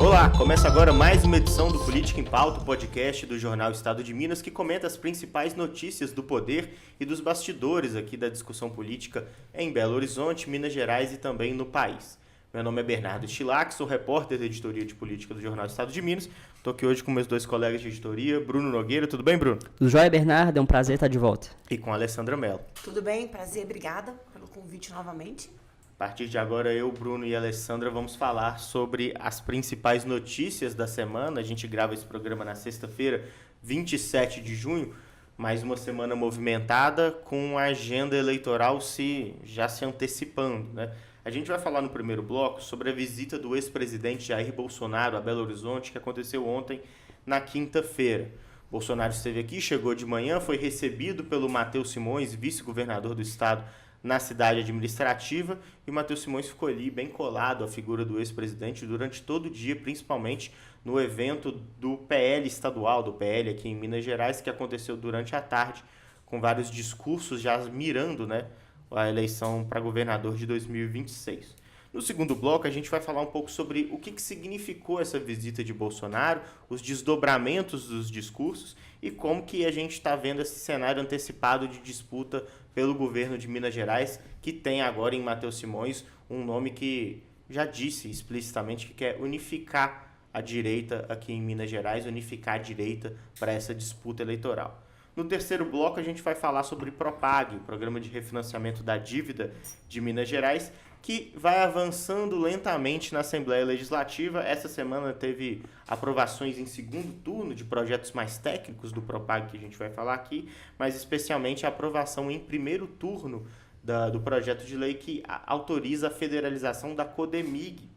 Olá, começa agora mais uma edição do Política em Pauta, o podcast do jornal Estado de Minas, que comenta as principais notícias do poder e dos bastidores aqui da discussão política em Belo Horizonte, Minas Gerais e também no país. Meu nome é Bernardo Stilac, sou repórter da editoria de política do jornal Estado de Minas. Estou aqui hoje com meus dois colegas de editoria, Bruno Nogueira. Tudo bem, Bruno? Tudo jóia, Bernardo? É um prazer estar de volta. E com a Alessandra Mello. Tudo bem, prazer, obrigada pelo convite novamente. A partir de agora, eu, Bruno e a Alessandra vamos falar sobre as principais notícias da semana. A gente grava esse programa na sexta-feira, 27 de junho, mais uma semana movimentada com a agenda eleitoral já se antecipando, né? A gente vai falar no primeiro bloco sobre a visita do ex-presidente Jair Bolsonaro a Belo Horizonte, que aconteceu ontem, na quinta-feira. Bolsonaro esteve aqui, chegou de manhã, foi recebido pelo Matheus Simões, vice-governador do estado, na cidade administrativa, e o Matheus Simões ficou ali bem colado à figura do ex-presidente durante todo o dia, principalmente no evento do PL estadual, do PL aqui em Minas Gerais, que aconteceu durante a tarde, com vários discursos já mirando, né, a eleição para governador de 2026. No segundo bloco, a gente vai falar um pouco sobre o que significou essa visita de Bolsonaro, os desdobramentos dos discursos e como que a gente está vendo esse cenário antecipado de disputa pelo governo de Minas Gerais, que tem agora em Matheus Simões um nome que já disse explicitamente que quer unificar a direita aqui em Minas Gerais, unificar a direita para essa disputa eleitoral. No terceiro bloco, a gente vai falar sobre Propag, o programa de refinanciamento da dívida de Minas Gerais, que vai avançando lentamente na Assembleia Legislativa. Essa semana teve aprovações em segundo turno de projetos mais técnicos do Propag, que a gente vai falar aqui, mas especialmente a aprovação em primeiro turno do projeto de lei que autoriza a federalização da Codemig,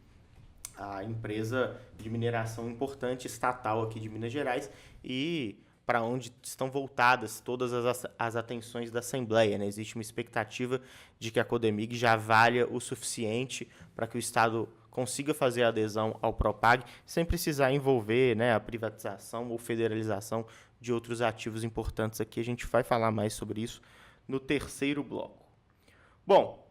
a empresa de mineração importante estatal aqui de Minas Gerais, e para onde estão voltadas todas as atenções da Assembleia, né? Existe uma expectativa de que a Codemig já valha o suficiente para que o Estado consiga fazer a adesão ao Propag, sem precisar envolver, né, a privatização ou federalização de outros ativos importantes aqui. A gente vai falar mais sobre isso no terceiro bloco. Bom,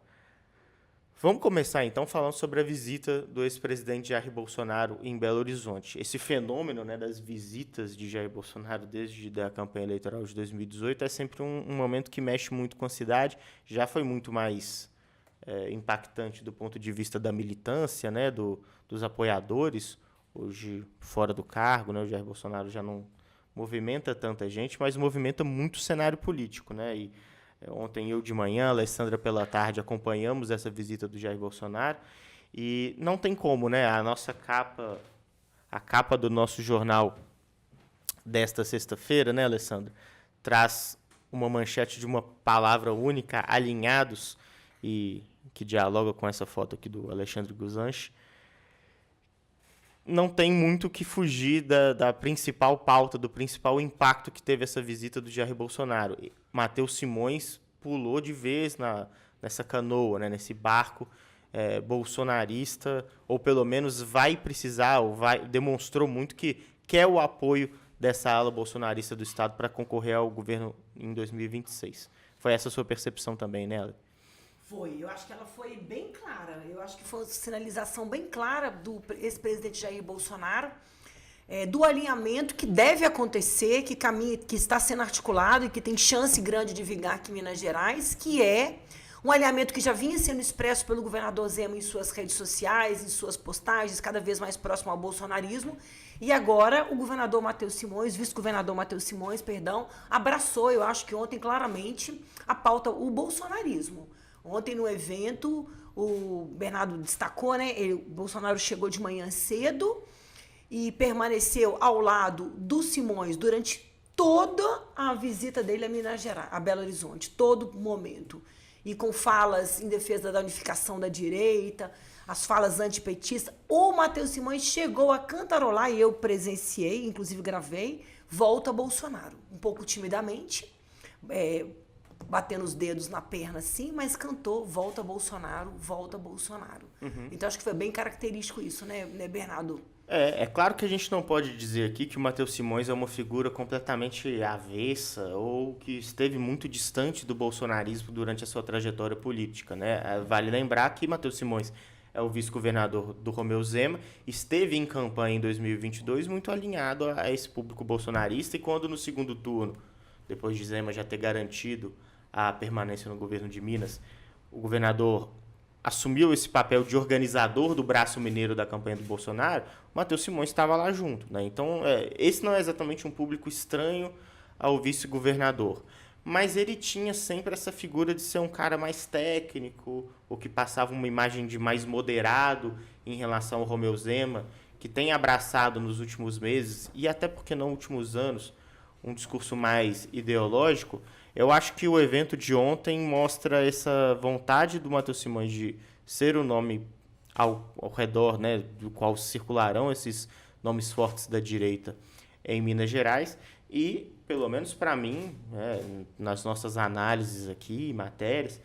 vamos começar, então, falando sobre a visita do ex-presidente Jair Bolsonaro em Belo Horizonte. Esse fenômeno, né, das visitas de Jair Bolsonaro desde a campanha eleitoral de 2018 é sempre um momento que mexe muito com a cidade. Já foi muito mais impactante do ponto de vista da militância, né, dos apoiadores, hoje fora do cargo, né, o Jair Bolsonaro já não movimenta tanta gente, mas movimenta muito o cenário político, né, e ontem eu de manhã, a Alessandra pela tarde, acompanhamos essa visita do Jair Bolsonaro e não tem como, né? A capa do nosso jornal desta sexta-feira, né, Alessandra, traz uma manchete de uma palavra única, alinhados, e que dialoga com essa foto aqui do Alexandre Guzanchi. Não tem muito o que fugir da principal pauta, do principal impacto que teve essa visita do Jair Bolsonaro. Matheus Simões pulou de vez nessa canoa, né, nesse barco bolsonarista, ou pelo menos vai precisar, demonstrou muito que quer o apoio dessa ala bolsonarista do Estado para concorrer ao governo em 2026. Foi essa a sua percepção também, né, Ale? Foi, eu acho que ela foi bem clara, eu acho que foi uma sinalização bem clara do ex-presidente Jair Bolsonaro, do alinhamento que deve acontecer, que está sendo articulado e que tem chance grande de vingar aqui em Minas Gerais, que é um alinhamento que já vinha sendo expresso pelo governador Zema em suas redes sociais, em suas postagens, cada vez mais próximo ao bolsonarismo, e agora o governador Matheus Simões, vice-governador Matheus Simões, abraçou, eu acho que ontem claramente, a pauta, o bolsonarismo. Ontem, no evento, o Bernardo destacou, né? O Bolsonaro chegou de manhã cedo e permaneceu ao lado do Simões durante toda a visita dele a Minas Gerais, a Belo Horizonte, todo momento. E com falas em defesa da unificação da direita, as falas antipetistas. O Matheus Simões chegou a cantarolar, e eu presenciei, inclusive gravei, volta Bolsonaro. Um pouco timidamente, batendo os dedos na perna assim, mas cantou volta Bolsonaro, volta Bolsonaro. Uhum. Então acho que foi bem característico isso, né, Bernardo? É claro que a gente não pode dizer aqui que o Matheus Simões é uma figura completamente avessa ou que esteve muito distante do bolsonarismo durante a sua trajetória política, né? Vale lembrar que Matheus Simões é o vice-governador do Romeu Zema, esteve em campanha em 2022 muito alinhado a esse público bolsonarista, e quando no segundo turno, depois de Zema já ter garantido a permanência no governo de Minas, o governador assumiu esse papel de organizador do braço mineiro da campanha do Bolsonaro, o Matheus Simões estava lá junto, né? Então, esse não é exatamente um público estranho ao vice-governador, mas ele tinha sempre essa figura de ser um cara mais técnico, ou que passava uma imagem de mais moderado em relação ao Romeu Zema, que tem abraçado nos últimos meses, e até porque não últimos anos, um discurso mais ideológico. Eu acho que o evento de ontem mostra essa vontade do Matheus Simões de ser o nome ao redor, né, do qual circularão esses nomes fortes da direita em Minas Gerais, e, pelo menos para mim, nas nossas análises aqui, matérias,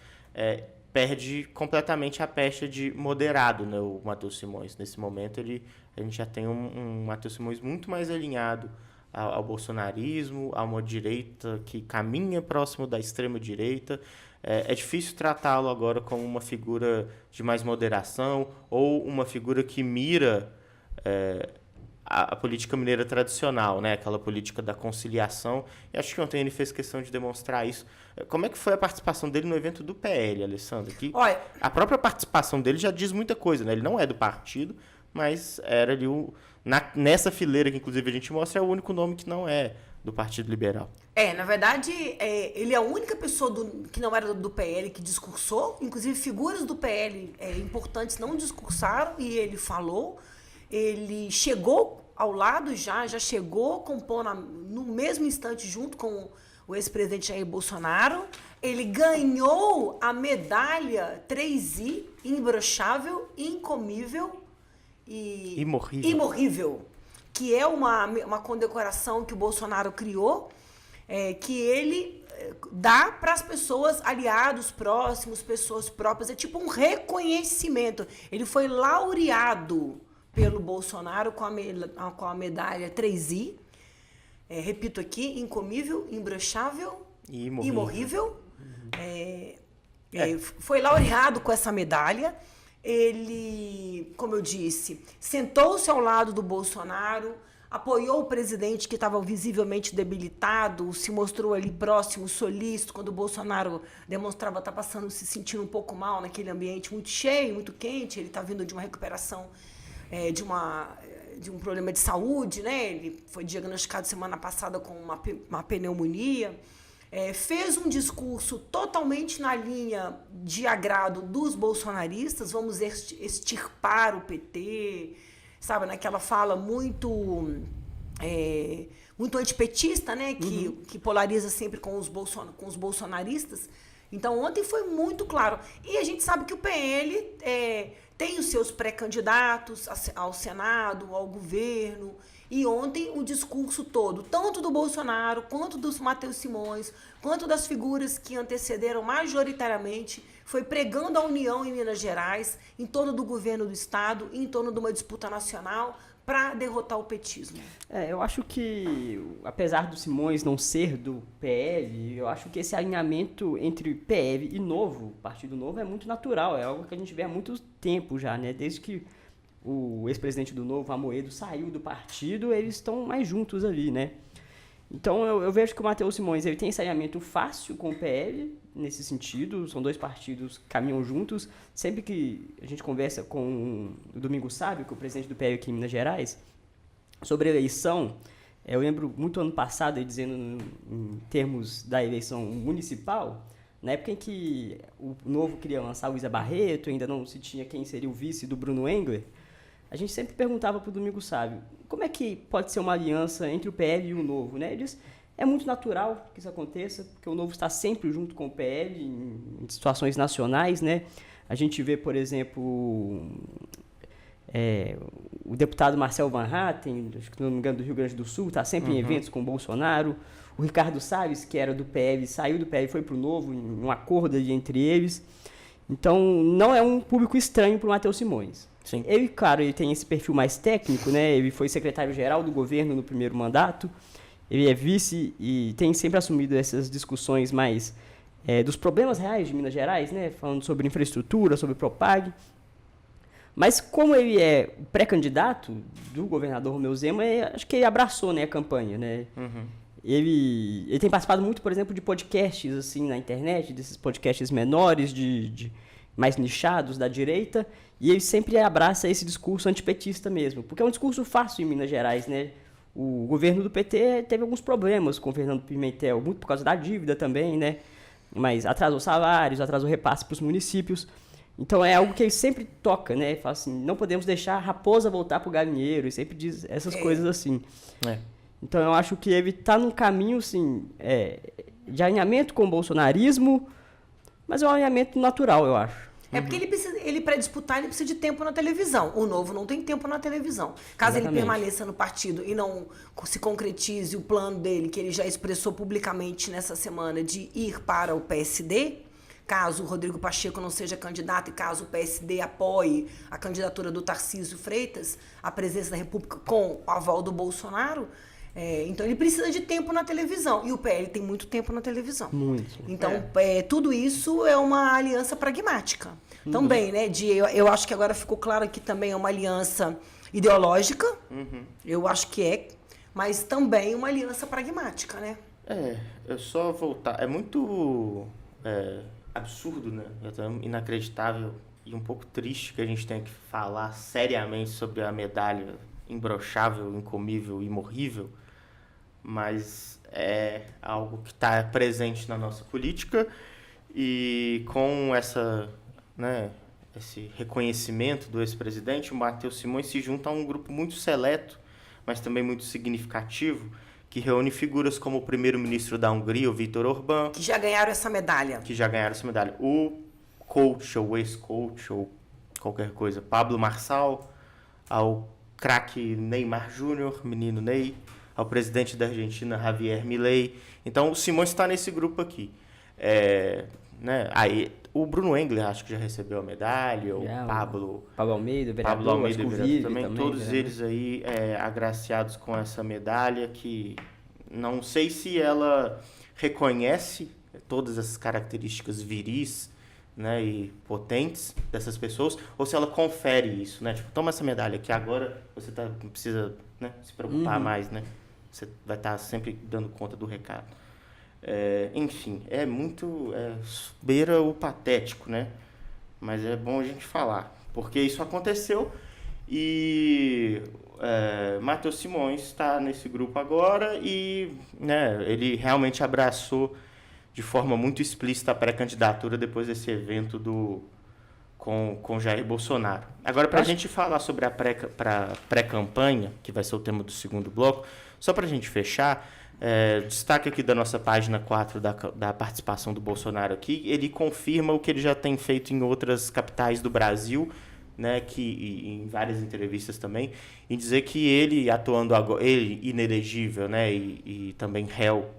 perde completamente a pecha de moderado, né, o Matheus Simões. Nesse momento, a gente já tem um Matheus Simões muito mais alinhado ao bolsonarismo, a uma direita que caminha próximo da extrema-direita. É difícil tratá-lo agora como uma figura de mais moderação ou uma figura que mira a política mineira tradicional, né? Aquela política da conciliação. E acho que ontem ele fez questão de demonstrar isso. Como é que foi a participação dele no evento do PL, Alessandra? Que a própria participação dele já diz muita coisa, né? Ele não é do partido, mas era ali nessa fileira que, inclusive, a gente mostra, é o único nome que não é do Partido Liberal. Na verdade, ele é a única pessoa que não era do PL que discursou. Inclusive, figuras do PL importantes não discursaram e ele falou. Ele chegou ao lado já chegou compondo no mesmo instante junto com o ex-presidente Jair Bolsonaro. Ele ganhou a medalha 3I, imbrochável, incomível e imorrível, que é uma condecoração que o Bolsonaro criou, que ele dá para as pessoas, aliados próximos, pessoas próprias. É tipo um reconhecimento. Ele foi laureado pelo Bolsonaro com a medalha 3I. Repito aqui, incomível, imbrochável e imorrível. Foi laureado com essa medalha. Ele, como eu disse, sentou-se ao lado do Bolsonaro, apoiou o presidente que estava visivelmente debilitado, se mostrou ali próximo, solícito, quando o Bolsonaro demonstrava estar se sentindo um pouco mal naquele ambiente muito cheio, muito quente. Ele está vindo de uma recuperação de um problema de saúde, né? Ele foi diagnosticado semana passada com uma pneumonia. Fez um discurso totalmente na linha de agrado dos bolsonaristas. Vamos extirpar o PT, sabe? Naquela fala muito antipetista, né? Que polariza sempre com os bolsonaristas. Então, ontem foi muito claro. E a gente sabe que o PL tem os seus pré-candidatos ao Senado, ao governo. E ontem o discurso todo, tanto do Bolsonaro, quanto dos Matheus Simões, quanto das figuras que antecederam majoritariamente, foi pregando a união em Minas Gerais, em torno do governo do Estado, em torno de uma disputa nacional para derrotar o petismo. Eu acho que, apesar do Simões não ser do PL, eu acho que esse alinhamento entre PL e Novo, Partido Novo, é muito natural, é algo que a gente vê há muito tempo já, né? Desde que o ex-presidente do Novo, Amoedo, saiu do partido, eles estão mais juntos ali, né? Então, eu vejo que o Matheus Simões ele tem esse alinhamento fácil com o PL, nesse sentido, são dois partidos que caminham juntos. Sempre que a gente conversa com o Domingos Sábio, que é o presidente do PL aqui em Minas Gerais, sobre a eleição, eu lembro muito ano passado, ele dizendo em termos da eleição municipal, na época em que o Novo queria lançar o Luiza Barreto, ainda não se tinha quem seria o vice do Bruno Engler, a gente sempre perguntava para o Domingos Sábio, como é que pode ser uma aliança entre o PL e o Novo, né? Ele diz, é muito natural que isso aconteça, porque o Novo está sempre junto com o PL em situações nacionais, né? A gente vê, por exemplo, o deputado Marcel Van Hatten, acho que não me engano, do Rio Grande do Sul, está sempre em eventos com o Bolsonaro. O Ricardo Salles, que era do PL, saiu do PL e foi para o Novo, em um acordo ali entre eles. Então, não é um público estranho para o Matheus Simões. Sim. Ele, claro, ele tem esse perfil mais técnico, né? Ele foi secretário-geral do governo no primeiro mandato, ele é vice e tem sempre assumido essas discussões mais dos problemas reais de Minas Gerais, né? Falando sobre infraestrutura, sobre Propag. Mas como ele é o pré-candidato do governador Romeu Zema, acho que ele abraçou, né, a campanha, né? Ele tem participado muito, por exemplo, de podcasts assim na internet, desses podcasts menores, mais nichados da direita, e ele sempre abraça esse discurso antipetista mesmo, porque é um discurso fácil em Minas Gerais, né? O governo do PT teve alguns problemas com o Fernando Pimentel, muito por causa da dívida também, né? Mas atrasou salários, atrasou repasse para os municípios. Então é algo que ele sempre toca, né? Ele fala assim, não podemos deixar a raposa voltar pro galinheiro, e sempre diz essas coisas assim. Então eu acho que ele está num caminho, assim, de alinhamento com o bolsonarismo, mas é um alinhamento natural, eu acho. É porque ele para disputar, ele precisa de tempo na televisão. O Novo não tem tempo na televisão. Caso ele permaneça no partido e não se concretize o plano dele, que ele já expressou publicamente nessa semana, de ir para o PSD, caso o Rodrigo Pacheco não seja candidato e caso o PSD apoie a candidatura do Tarcísio Freitas à presidência da República com o aval do Bolsonaro, então ele precisa de tempo na televisão. E o PL tem muito tempo na televisão. Muito. Então, tudo isso é uma aliança pragmática. Também, né? Eu acho que agora ficou claro que também é uma aliança ideológica. Eu acho que mas também uma aliança pragmática, né? Eu só voltar. É muito absurdo, né? Inacreditável e um pouco triste que a gente tenha que falar seriamente sobre a medalha imbrochável, incomível, imorrível, mas é algo que está presente na nossa política e com esse reconhecimento do ex-presidente, o Matheus Simões se junta a um grupo muito seleto, mas também muito significativo, que reúne figuras como o primeiro-ministro da Hungria, o Viktor Orbán. Que já ganharam essa medalha. O coach, ou ex-coach, ou qualquer coisa, Pablo Marçal, ao craque Neymar Júnior, menino Ney, ao presidente da Argentina, Javier Milei. Então, o Simões está nesse grupo aqui. Aí, o Bruno Engler, acho que já recebeu a medalha, o Pablo Almeida, vereador, Pablo Almeida, vereador, também, todos né? eles aí agraciados com essa medalha, que não sei se ela reconhece todas essas características viris, né, e potentes dessas pessoas, ou se ela confere isso, né? Tipo, toma essa medalha que agora você não precisa, né, se preocupar mais, né? Você vai estar sempre dando conta do recado. Enfim, beira o patético, né? Mas é bom a gente falar, porque isso aconteceu e Matheus Simões está nesse grupo agora e, né, ele realmente abraçou de forma muito explícita a pré-candidatura depois desse evento com Jair Bolsonaro. Agora, para a gente falar sobre a pré-campanha, que vai ser o tema do segundo bloco, só para a gente fechar, destaque aqui da nossa página 4 da participação do Bolsonaro aqui, ele confirma o que ele já tem feito em outras capitais do Brasil, né, e em várias entrevistas também, em dizer que ele atuando agora, ele inelegível, né, e também réu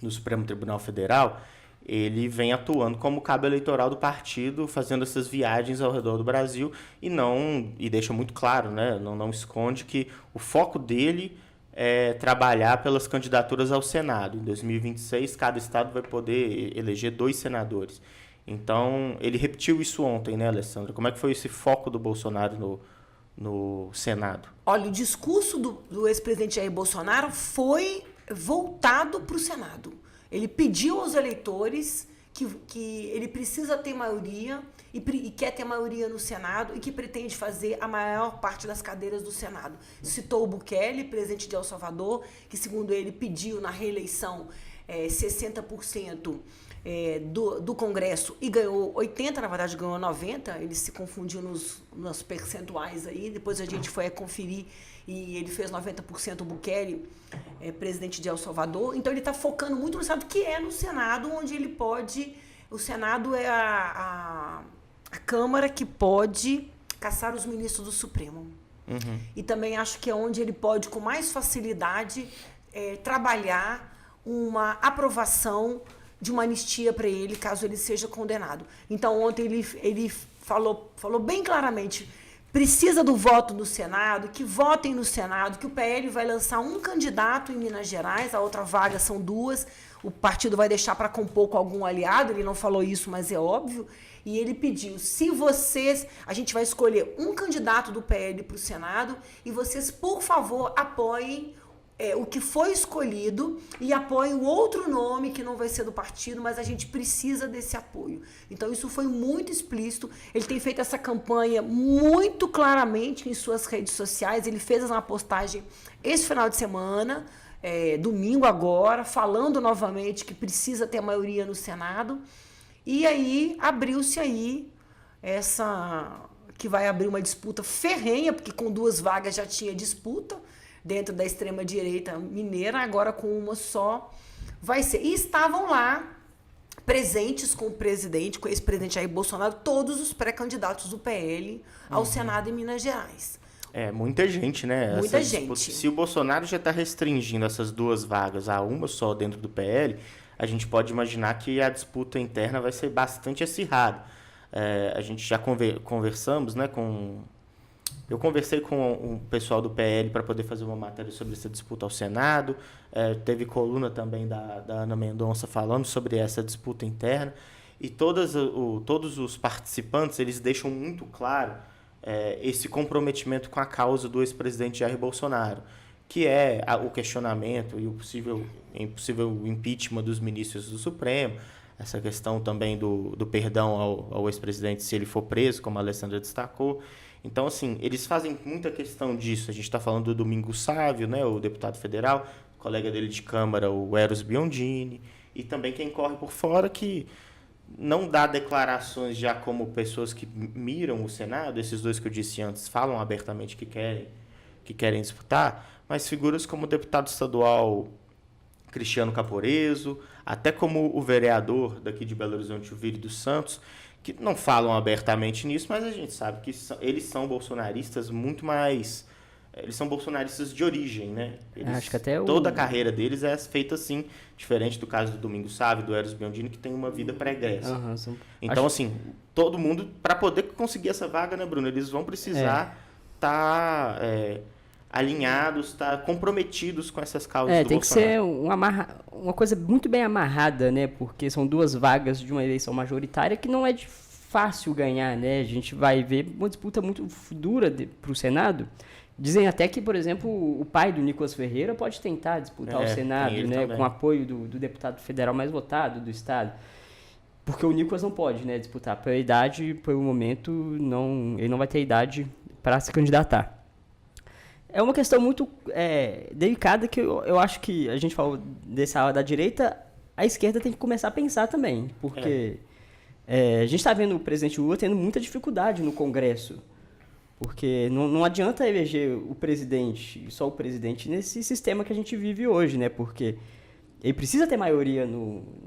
no Supremo Tribunal Federal, ele vem atuando como cabo eleitoral do partido, fazendo essas viagens ao redor do Brasil e deixa muito claro, né, não esconde que o foco dele é trabalhar pelas candidaturas ao Senado. Em 2026, cada estado vai poder eleger 2 senadores. Então, ele repetiu isso ontem, né, Alessandra? Como é que foi esse foco do Bolsonaro no Senado? Olha, o discurso do ex-presidente Jair Bolsonaro foi voltado para o Senado. Ele pediu aos eleitores que ele precisa ter maioria e quer ter maioria no Senado e que pretende fazer a maior parte das cadeiras do Senado. Citou o Bukele, presidente de El Salvador, que, segundo ele, pediu na reeleição 60% do Congresso e ganhou 80%, na verdade ganhou 90%, ele se confundiu nos percentuais aí, depois a gente foi conferir e ele fez 90% o Bukele, presidente de El Salvador. Então ele está focando muito no Senado, que é no Senado onde ele pode... O Senado é a Câmara que pode caçar os ministros do Supremo. E também acho que é onde ele pode, com mais facilidade, trabalhar uma aprovação de uma anistia para ele, caso ele seja condenado. Então, ontem ele falou bem claramente, precisa do voto no Senado, que votem no Senado, que o PL vai lançar um candidato em Minas Gerais, a outra vaga são 2, o partido vai deixar para compor com algum aliado, ele não falou isso, mas é óbvio, e ele pediu, a gente vai escolher um candidato do PL para o Senado, e vocês, por favor, apoiem o que foi escolhido e apoiem o outro nome que não vai ser do partido, mas a gente precisa desse apoio. Então isso foi muito explícito, ele tem feito essa campanha muito claramente em suas redes sociais, ele fez uma postagem esse final de semana, domingo agora, falando novamente que precisa ter maioria no Senado, e aí abriu-se aí que vai abrir uma disputa ferrenha, porque com 2 vagas já tinha disputa, dentro da extrema-direita mineira, agora com uma só vai ser. E estavam lá, presentes com o presidente, com o ex-presidente Jair Bolsonaro, todos os pré-candidatos do PL ao Senado em Minas Gerais. Muita gente, né? Muita gente. Se o Bolsonaro já está restringindo essas 2 vagas a uma só dentro do PL, a gente pode imaginar que a disputa interna vai ser bastante acirrada. A gente já conversamos, né, eu conversei com o pessoal do PL para poder fazer uma matéria sobre essa disputa ao Senado. Teve coluna também da Ana Mendonça falando sobre essa disputa interna. E todos os participantes eles deixam muito claro esse comprometimento com a causa do ex-presidente Jair Bolsonaro, que é o questionamento e o possível impeachment dos ministros do Supremo, essa questão também do perdão ao ex-presidente se ele for preso, como a Alessandra destacou. Então, assim, eles fazem muita questão disso. A gente está falando do Domingos Sávio, né, o deputado federal, colega dele de Câmara, o Eros Biondini, e também quem corre por fora, que não dá declarações já como pessoas que miram o Senado, esses 2 que eu disse antes falam abertamente que querem disputar, mas figuras como o deputado estadual Cristiano Caporeso, até como o vereador daqui de Belo Horizonte, o Vire dos Santos, que não falam abertamente nisso, mas a gente sabe que eles são bolsonaristas muito mais... Eles são bolsonaristas de origem, né? Acho que até toda a carreira deles é feita assim, diferente do caso do Domingos Sávio, do Eros Biondini, que tem uma vida pregressa. Então, assim, todo mundo, para poder conseguir essa vaga, né, Bruno? Eles vão precisar estar alinhados, estar comprometidos com essas causas do tem Bolsonaro. Que ser uma coisa muito bem amarrada, né? Porque são 2 vagas de uma eleição majoritária que não é fácil ganhar, né? A gente vai ver uma disputa muito dura para o Senado. Dizem até que, por exemplo, o pai do Nicolas Ferreira pode tentar disputar o Senado, né? Com apoio do deputado federal mais votado do estado. Porque o Nicolas não pode, né, disputar. Pela idade, pelo momento, ele não vai ter idade para se candidatar. É uma questão muito delicada que eu acho que a gente falou dessa ala da direita, a esquerda tem que começar a pensar também, porque a gente está vendo o presidente Lula tendo muita dificuldade no Congresso, porque não adianta eleger só o presidente nesse sistema que a gente vive hoje, né? Porque ele precisa ter maioria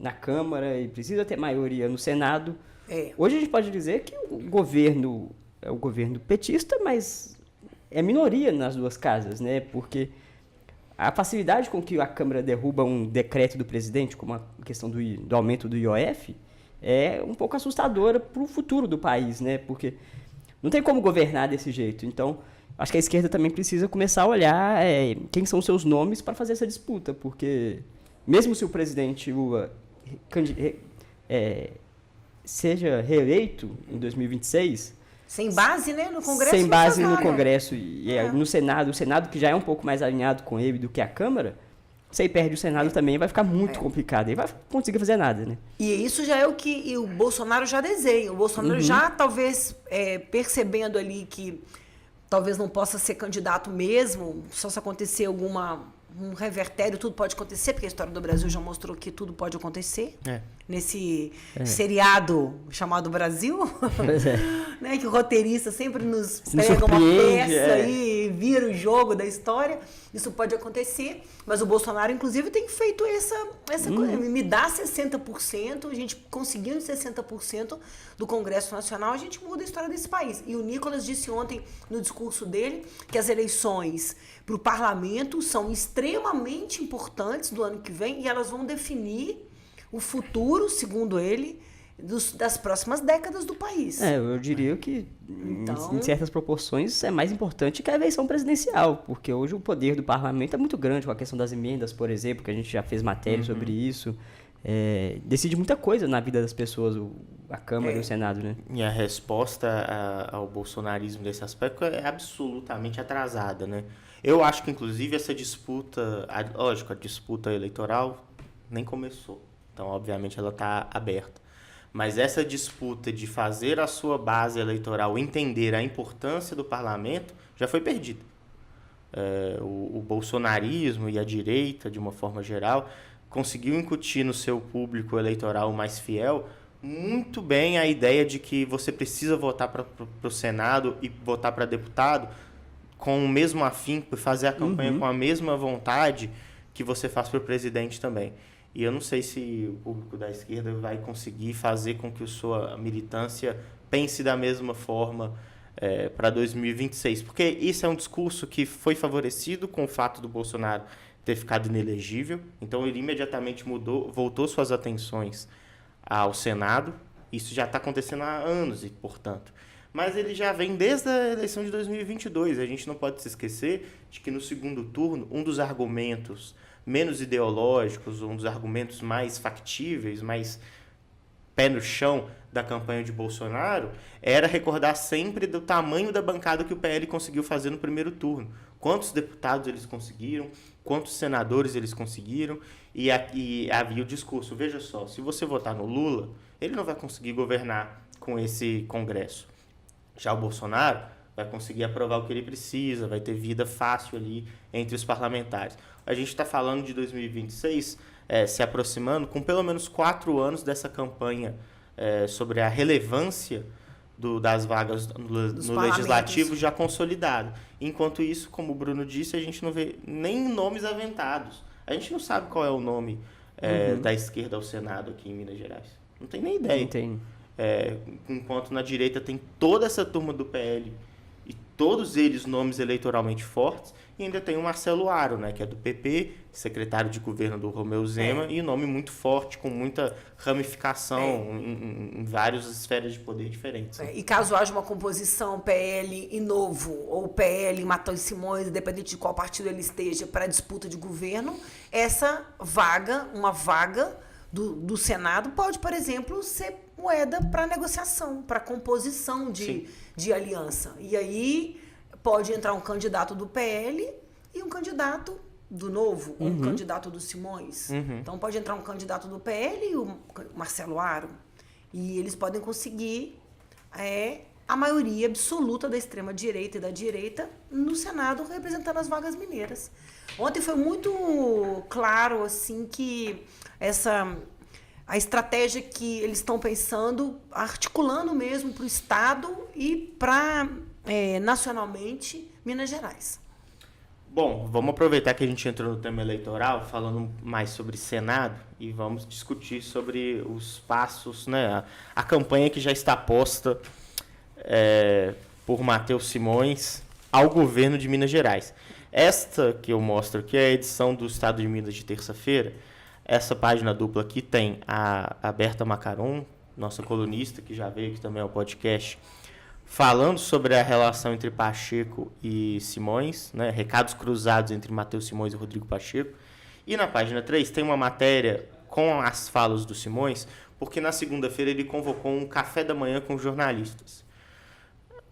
na Câmara, ele precisa ter maioria no Senado. Hoje a gente pode dizer que o governo é o governo petista, mas é minoria nas 2 casas, né? Porque a facilidade com que a Câmara derruba um decreto do presidente, como a questão do aumento do IOF, é um pouco assustadora para o futuro do país, né? Porque não tem como governar desse jeito. Então, acho que a esquerda também precisa começar a olhar quem são os seus nomes para fazer essa disputa, porque mesmo se o presidente Lula seja reeleito em 2026... Sem base, né, no Congresso. Sem base no Congresso e no Senado. O Senado, que já é um pouco mais alinhado com ele do que a Câmara, se ele perde o Senado também, vai ficar muito complicado. Ele vai conseguir fazer nada, né? E isso já é o que o Bolsonaro já desenha. O Bolsonaro já, talvez, percebendo ali que talvez não possa ser candidato mesmo, só se acontecer um revertério, tudo pode acontecer, porque a história do Brasil já mostrou que tudo pode acontecer. Nesse seriado chamado Brasil, né, que o roteirista sempre nos pega uma peça e vira o jogo da história. Isso pode acontecer, mas o Bolsonaro, inclusive, tem feito essa coisa. Me dá 60%, a gente conseguindo 60% do Congresso Nacional, a gente muda a história desse país. E o Nicolas disse ontem, no discurso dele, que as eleições para o parlamento são extremamente importantes do ano que vem e elas vão definir o futuro, segundo ele, das próximas décadas do país. Eu diria que, Então, em certas proporções, é mais importante que a eleição presidencial, porque hoje o poder do parlamento é muito grande, com a questão das emendas, por exemplo, que a gente já fez matéria sobre isso. Decide muita coisa na vida das pessoas, a Câmara e o Senado, né? E a resposta ao bolsonarismo desse aspecto é absolutamente atrasada, né? Eu acho que, inclusive, essa disputa, lógico, a disputa eleitoral nem começou. Então, obviamente, ela está aberta. Mas essa disputa de fazer a sua base eleitoral entender a importância do parlamento já foi perdida. O bolsonarismo e a direita, de uma forma geral, conseguiu incutir no seu público eleitoral mais fiel muito bem a ideia de que você precisa votar para o Senado e votar para deputado com o mesmo afinco, fazer a campanha com a mesma vontade que você faz para o presidente também. E eu não sei se o público da esquerda vai conseguir fazer com que a sua militância pense da mesma forma para 2026. Porque isso é um discurso que foi favorecido com o fato do Bolsonaro ter ficado inelegível. Então, ele imediatamente voltou suas atenções ao Senado. Isso já está acontecendo há anos, e portanto. Mas ele já vem desde a eleição de 2022. A gente não pode se esquecer de que no segundo turno, um dos argumentos menos ideológicos, um dos argumentos mais factíveis, mais pé no chão da campanha de Bolsonaro, era recordar sempre do tamanho da bancada que o PL conseguiu fazer no primeiro turno. Quantos deputados eles conseguiram, quantos senadores eles conseguiram, e havia o discurso, veja só, se você votar no Lula, ele não vai conseguir governar com esse Congresso. Já o Bolsonaro vai conseguir aprovar o que ele precisa, vai ter vida fácil ali entre os parlamentares. A gente está falando de 2026, se aproximando, com pelo menos 4 anos dessa campanha sobre a relevância das vagas no legislativo já consolidado. Enquanto isso, como o Bruno disse, a gente não vê nem nomes aventados. A gente não sabe qual é o nome da esquerda ao Senado aqui em Minas Gerais. Não tem nem ideia. Não tem. Enquanto na direita tem toda essa turma do PL e todos eles nomes eleitoralmente fortes, e ainda tem o Marcelo Aro, né, que é do PP, secretário de governo do Romeu Zema, e um nome muito forte, com muita ramificação em várias esferas de poder diferentes. E caso haja uma composição PL e Novo, ou PL e Matheus Simões, independente de qual partido ele esteja, para a disputa de governo, essa vaga, uma vaga do Senado, pode, por exemplo, ser moeda para negociação, para composição de aliança. E aí pode entrar um candidato do PL e um candidato do Novo, ou um candidato do Simões. Então pode entrar um candidato do PL e o Marcelo Aro. E eles podem conseguir a maioria absoluta da extrema-direita e da direita no Senado, representando as vagas mineiras. Ontem foi muito claro assim, que a estratégia que eles estão pensando, articulando mesmo para o Estado e para, nacionalmente, Minas Gerais. Bom, vamos aproveitar que a gente entrou no tema eleitoral, falando mais sobre Senado, e vamos discutir sobre os passos, né, a campanha que já está posta por Matheus Simões ao governo de Minas Gerais. Esta que eu mostro aqui é a edição do Estado de Minas de terça-feira. Essa página dupla aqui tem a Berta Macaron, nossa colunista, que já veio aqui também ao podcast, falando sobre a relação entre Pacheco e Simões, né? Recados cruzados entre Matheus Simões e Rodrigo Pacheco. E na página 3 tem uma matéria com as falas do Simões, porque na segunda-feira ele convocou um café da manhã com jornalistas.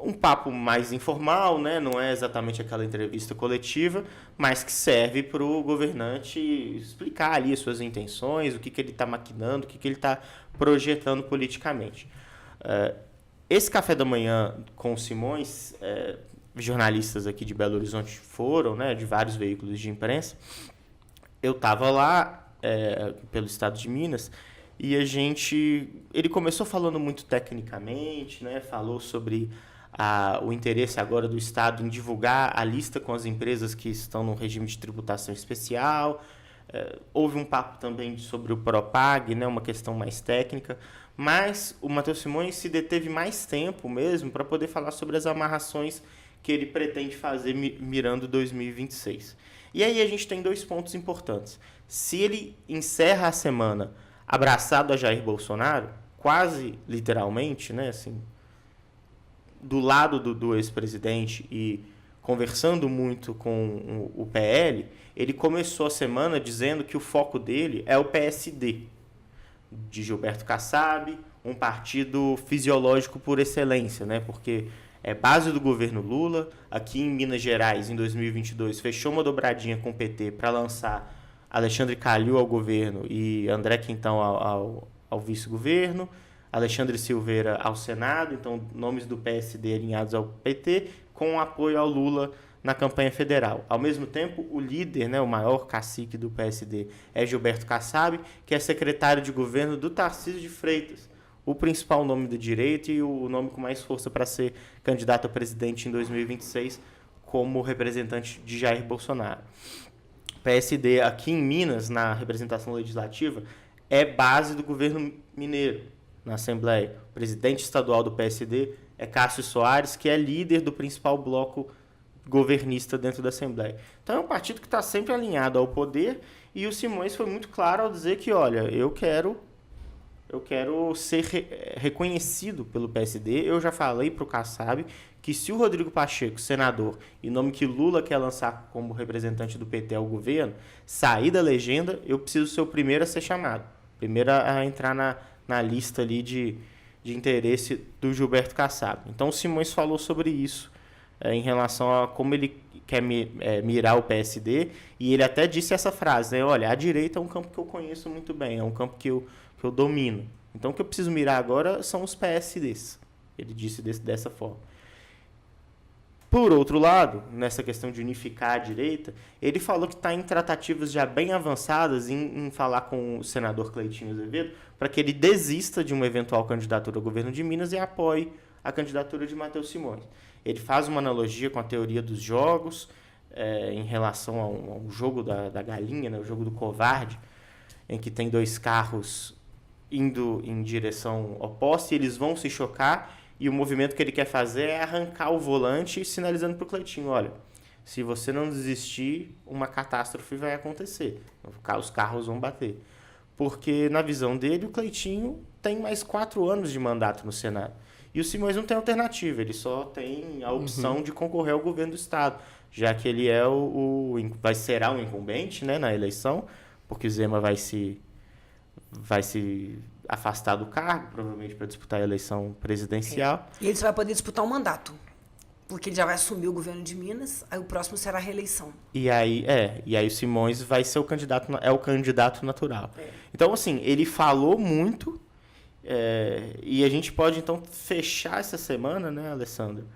Um papo mais informal, né? Não é exatamente aquela entrevista coletiva, mas que serve para o governante explicar ali as suas intenções, o que ele está maquinando, o que ele está projetando politicamente. Esse café da manhã com o Simões, jornalistas aqui de Belo Horizonte foram, né, de vários veículos de imprensa. Eu estava lá pelo estado de Minas e ele começou falando muito tecnicamente, né, falou sobre o interesse agora do Estado em divulgar a lista com as empresas que estão no regime de tributação especial. Houve um papo também sobre o Propag, né, uma questão mais técnica, mas o Matheus Simões se deteve mais tempo mesmo para poder falar sobre as amarrações que ele pretende fazer mirando 2026. E aí a gente tem 2 pontos importantes. Se ele encerra a semana abraçado a Jair Bolsonaro, quase literalmente, né, assim, do lado do ex-presidente e conversando muito com o PL, ele começou a semana dizendo que o foco dele é o PSD, de Gilberto Kassab, um partido fisiológico por excelência, né, porque é base do governo Lula. Aqui em Minas Gerais, em 2022, fechou uma dobradinha com o PT para lançar Alexandre Calil ao governo e André Quintão ao vice-governo, Alexandre Silveira ao Senado, então nomes do PSD alinhados ao PT, com apoio ao Lula na campanha federal. Ao mesmo tempo, o líder, né, o maior cacique do PSD, é Gilberto Kassab, que é secretário de governo do Tarcísio de Freitas, o principal nome da direita e o nome com mais força para ser candidato a presidente em 2026 como representante de Jair Bolsonaro. O PSD aqui em Minas, na representação legislativa, é base do governo mineiro na Assembleia. O presidente estadual do PSD é Cássio Soares, que é líder do principal bloco governista dentro da Assembleia. Então é um partido que está sempre alinhado ao poder e o Simões foi muito claro ao dizer que, olha, eu quero ser reconhecido pelo PSD. Eu já falei para o Kassab que se o Rodrigo Pacheco, senador, e nome que Lula quer lançar como representante do PT ao governo, sair da legenda, eu preciso ser o primeiro a ser chamado. Primeiro a entrar na lista ali de interesse do Gilberto Kassab. Então o Simões falou sobre isso em relação a como ele quer mirar o PSD, e ele até disse essa frase, né? Olha, a direita é um campo que eu conheço muito bem, é um campo que eu domino. Então, o que eu preciso mirar agora são os PSDs. Ele disse dessa forma. Por outro lado, nessa questão de unificar a direita, ele falou que está em tratativas já bem avançadas em falar com o senador Cleitinho Azevedo para que ele desista de uma eventual candidatura ao governo de Minas e apoie a candidatura de Matheus Simões. Ele faz uma analogia com a teoria dos jogos, em relação ao jogo da galinha, né, o jogo do covarde, em que tem dois carros indo em direção oposta e eles vão se chocar, e o movimento que ele quer fazer é arrancar o volante, sinalizando para o Cleitinho, olha, se você não desistir, uma catástrofe vai acontecer, os carros vão bater. Porque, na visão dele, o Cleitinho tem mais 4 anos de mandato no Senado. E o Simões não tem alternativa, ele só tem a opção de concorrer ao governo do Estado, já que ele é será um incumbente, né, na eleição, porque o Zema vai se afastar do cargo, provavelmente para disputar a eleição presidencial. E ele só vai poder disputar um mandato, porque ele já vai assumir o governo de Minas, aí o próximo será a reeleição. E aí o Simões vai ser o candidato natural. Então, assim, ele falou muito, e a gente pode, então, fechar essa semana, né, Alessandro?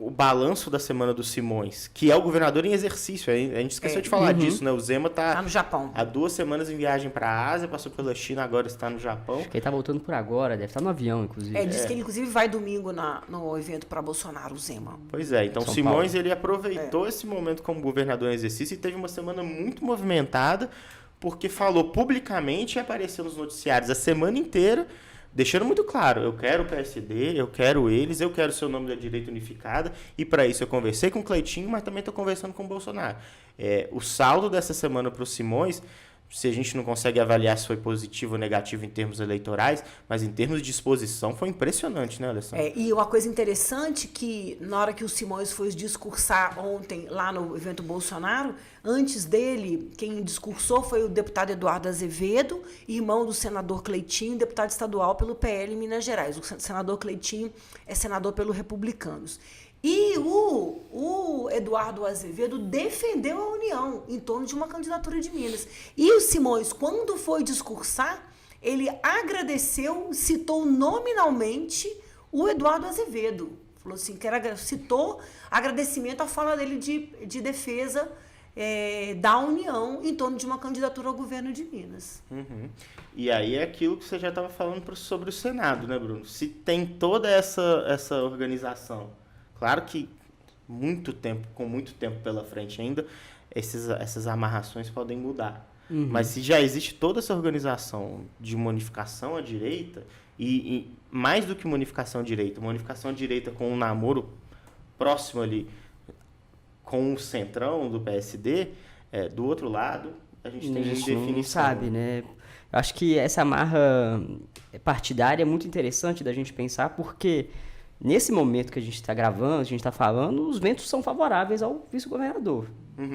O balanço da semana do Simões, que é o governador em exercício. A gente esqueceu de falar disso, né? O Zema está no Japão. Há 2 semanas em viagem para a Ásia, passou pela China, agora está no Japão. Acho que ele está voltando por agora, deve estar no avião, inclusive. Diz que ele, inclusive, vai domingo no evento para Bolsonaro, o Zema. Pois é, então São Simões, Paulo. ele aproveitou esse momento como governador em exercício e teve uma semana muito movimentada, porque falou publicamente e apareceu nos noticiários a semana inteira, deixando muito claro, eu quero o PSD, eu quero eles, eu quero ser o nome da direita unificada, e para isso eu conversei com o Cleitinho, mas também estou conversando com o Bolsonaro. O saldo dessa semana para o Simões, se a gente não consegue avaliar se foi positivo ou negativo em termos eleitorais, mas em termos de exposição foi impressionante, né, Alessandro? E uma coisa interessante que na hora que o Simões foi discursar ontem lá no evento Bolsonaro, antes dele, quem discursou foi o deputado Eduardo Azevedo, irmão do senador Cleitinho, deputado estadual pelo PL em Minas Gerais. O senador Cleitinho é senador pelo Republicanos. E o Eduardo Azevedo defendeu a união em torno de uma candidatura de Minas. E o Simões, quando foi discursar, ele agradeceu, citou nominalmente o Eduardo Azevedo. Falou assim, citou agradecimento à fala dele de defesa da união em torno de uma candidatura ao governo de Minas. E aí é aquilo que você já estava falando sobre o Senado, né, Bruno? Se tem toda essa organização, claro que com muito tempo pela frente ainda, essas amarrações podem mudar. Mas se já existe toda essa organização de uma unificação à direita, e mais do que uma unificação à direita com um namoro próximo ali com o centrão do PSD, do outro lado, a gente tem indefinição. Não sabe, né? Eu acho que essa amarra partidária é muito interessante da gente pensar, porque nesse momento que a gente está gravando, a gente está falando, os ventos são favoráveis ao vice-governador.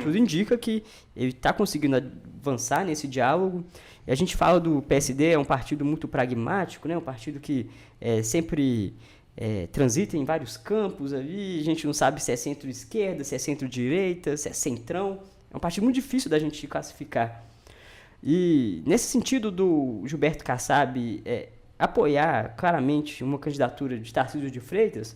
Tudo indica que ele está conseguindo avançar nesse diálogo. E a gente fala do PSD, é um partido muito pragmático, né? Um partido que sempre transita em vários campos ali. A gente não sabe se é centro-esquerda, se é centro-direita, se é centrão. É um partido muito difícil da gente classificar. E nesse sentido do Gilberto Kassab apoiar claramente uma candidatura de Tarcísio de Freitas,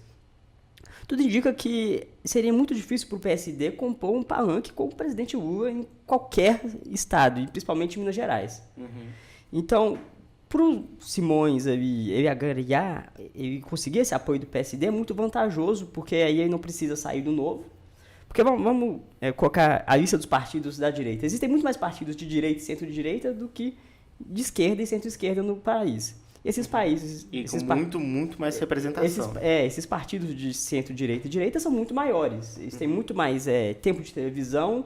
tudo indica que seria muito difícil para o PSD compor um palanque com o presidente Lula em qualquer estado, e principalmente em Minas Gerais. Então, para o Simões ele agregar, ele conseguir esse apoio do PSD é muito vantajoso, porque aí ele não precisa sair do Novo. Porque vamos colocar a lista dos partidos da direita. Existem muito mais partidos de direita e centro-direita do que de esquerda e centro-esquerda no país. Esses países... E com muito mais representação. Esses partidos de centro-direita e direita são muito maiores. Eles têm muito mais tempo de televisão,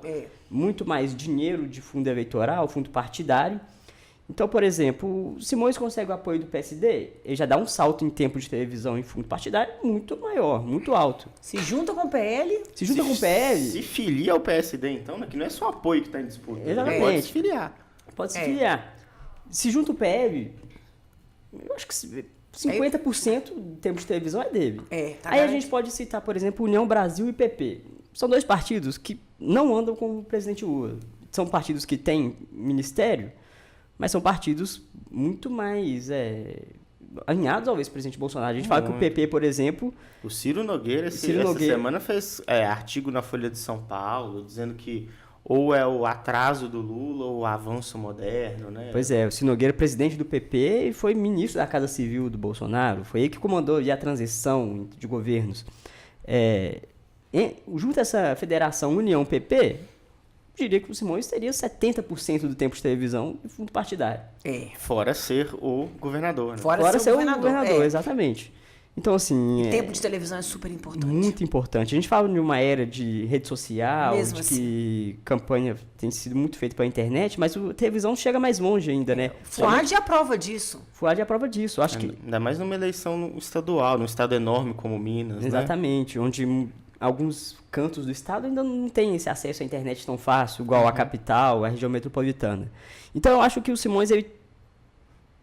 muito mais dinheiro de fundo eleitoral, fundo partidário. Então, por exemplo, o Simões consegue o apoio do PSD, ele já dá um salto em tempo de televisão e fundo partidário muito maior, muito alto. Se junta com o PL. Se filia ao PSD, então, né? Que não é só apoio que está em disputa. Exatamente. Pode se filiar. Pode se filiar. Se junta o PL, eu acho que 50% do tempo de televisão é dele. Aí a gente pode citar, por exemplo, União Brasil e PP. São dois partidos que não andam com o presidente Lula. São partidos que têm ministério, mas são partidos muito mais alinhados ao ex-presidente Bolsonaro. A gente fala que o PP, por exemplo... O Ciro Nogueira, essa semana fez artigo na Folha de São Paulo, dizendo que ou é o atraso do Lula ou o avanço moderno, né? Pois é, o Ciro Nogueira, presidente do PP, e foi ministro da Casa Civil do Bolsonaro. Foi ele que comandou a transição de governos. Junto a essa federação União-PP... diria que o Simões teria 70% do tempo de televisão e fundo partidário. Fora ser o governador, né? Fora ser o governador, exatamente. Então, assim... E tempo de televisão é super importante. Muito importante. A gente fala de uma era de rede social, mesmo de assim, que campanha tem sido muito feita pela internet, mas a televisão chega mais longe ainda, né? Fuad é a prova disso. Fuad é a prova disso. Acho que... Ainda mais numa eleição estadual, num estado enorme como Minas, Exatamente, né? Onde alguns cantos do estado ainda não tem esse acesso à internet tão fácil, igual a capital, a região metropolitana. Então, eu acho que o Simões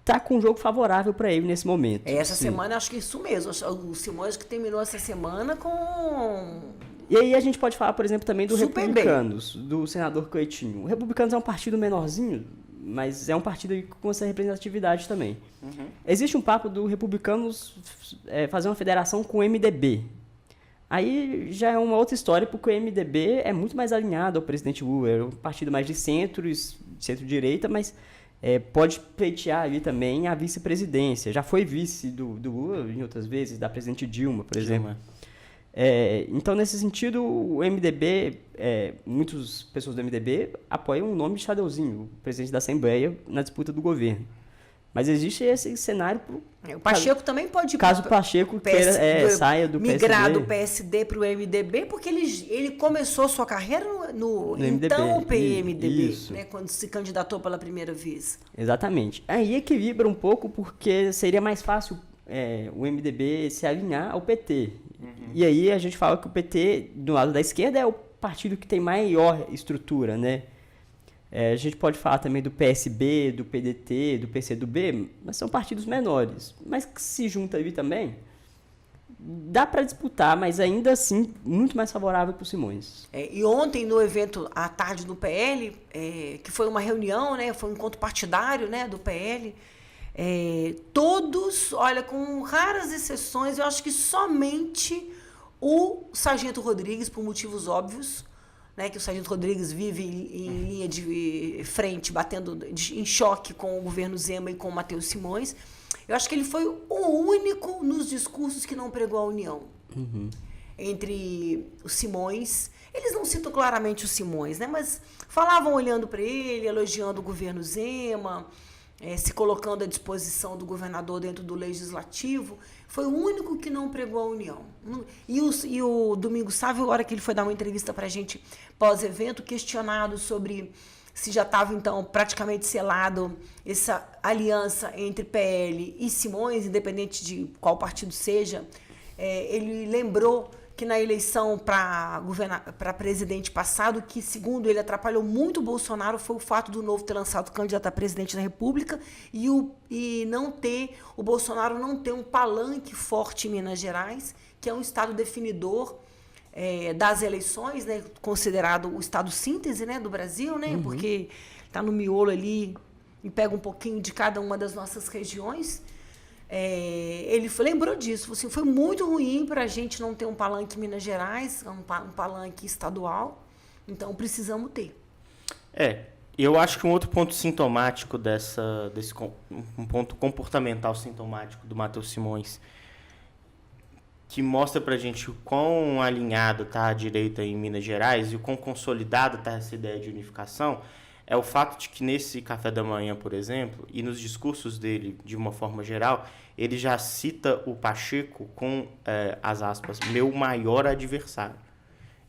tá com um jogo favorável para ele nesse momento. Essa semana, acho que isso mesmo. O Simões que terminou essa semana com... E aí a gente pode falar, por exemplo, também do Republicanos, do senador Cleitinho. O Republicanos é um partido menorzinho, mas é um partido com essa representatividade também. Existe um papo do Republicanos fazer uma federação com o MDB. Aí já é uma outra história, porque o MDB é muito mais alinhado ao presidente Lula. É um partido mais de centro-direita, mas pode pleitear ali também a vice-presidência. Já foi vice do Lula em outras vezes, da presidente Dilma, por exemplo. Então, nesse sentido, o MDB, muitas pessoas do MDB apoiam o nome de Chadeuzinho, o presidente da Assembleia, na disputa do governo. Mas existe esse cenário... O Pacheco também pode... Caso o Pacheco saia do PSD. Migrar do PSD para o MDB, porque ele começou sua carreira no então PMDB, né, quando se candidatou pela primeira vez. Exatamente. Aí equilibra um pouco, porque seria mais fácil o MDB se alinhar ao PT. E aí a gente fala que o PT, do lado da esquerda, é o partido que tem maior estrutura, né? A gente pode falar também do PSB, do PDT, do PCdoB, mas são partidos menores. Mas que se junta ali também, dá para disputar, mas ainda assim muito mais favorável para o Simões. E ontem, no evento à tarde do PL, que foi uma reunião, né, foi um encontro partidário, né, do PL, todos, olha, com raras exceções, eu acho que somente o Sargento Rodrigues, por motivos óbvios, né, que o Sargento Rodrigues vive em linha de frente, batendo em choque com o governo Zema e com o Matheus Simões. Eu acho que ele foi o único nos discursos que não pregou a união. Entre os Simões. Eles não citam claramente os Simões, né, mas falavam olhando para ele, elogiando o governo Zema, se colocando à disposição do governador dentro do legislativo. Foi o único que não pregou a união. E o Domingos Sávio, a hora que ele foi dar uma entrevista para a gente pós-evento, questionado sobre se já estava, então, praticamente selado essa aliança entre PL e Simões, independente de qual partido seja. Ele lembrou que na eleição para presidente passado, que, segundo ele, atrapalhou muito o Bolsonaro foi o fato do Novo ter lançado candidato a presidente da República e o Bolsonaro não ter um palanque forte em Minas Gerais, que é um estado definidor das eleições, né, considerado o estado síntese, né, do Brasil, né, porque está no miolo ali e pega um pouquinho de cada uma das nossas regiões. Ele lembrou disso, assim, foi muito ruim para a gente não ter um palanque em Minas Gerais, um palanque estadual, então precisamos ter. Eu acho que um outro ponto sintomático um ponto comportamental sintomático do Matheus Simões, que mostra pra gente o quão alinhado está a direita em Minas Gerais e o quão consolidada está essa ideia de unificação, é o fato de que nesse café da manhã, por exemplo, e nos discursos dele, de uma forma geral, ele já cita o Pacheco com, as aspas, meu maior adversário.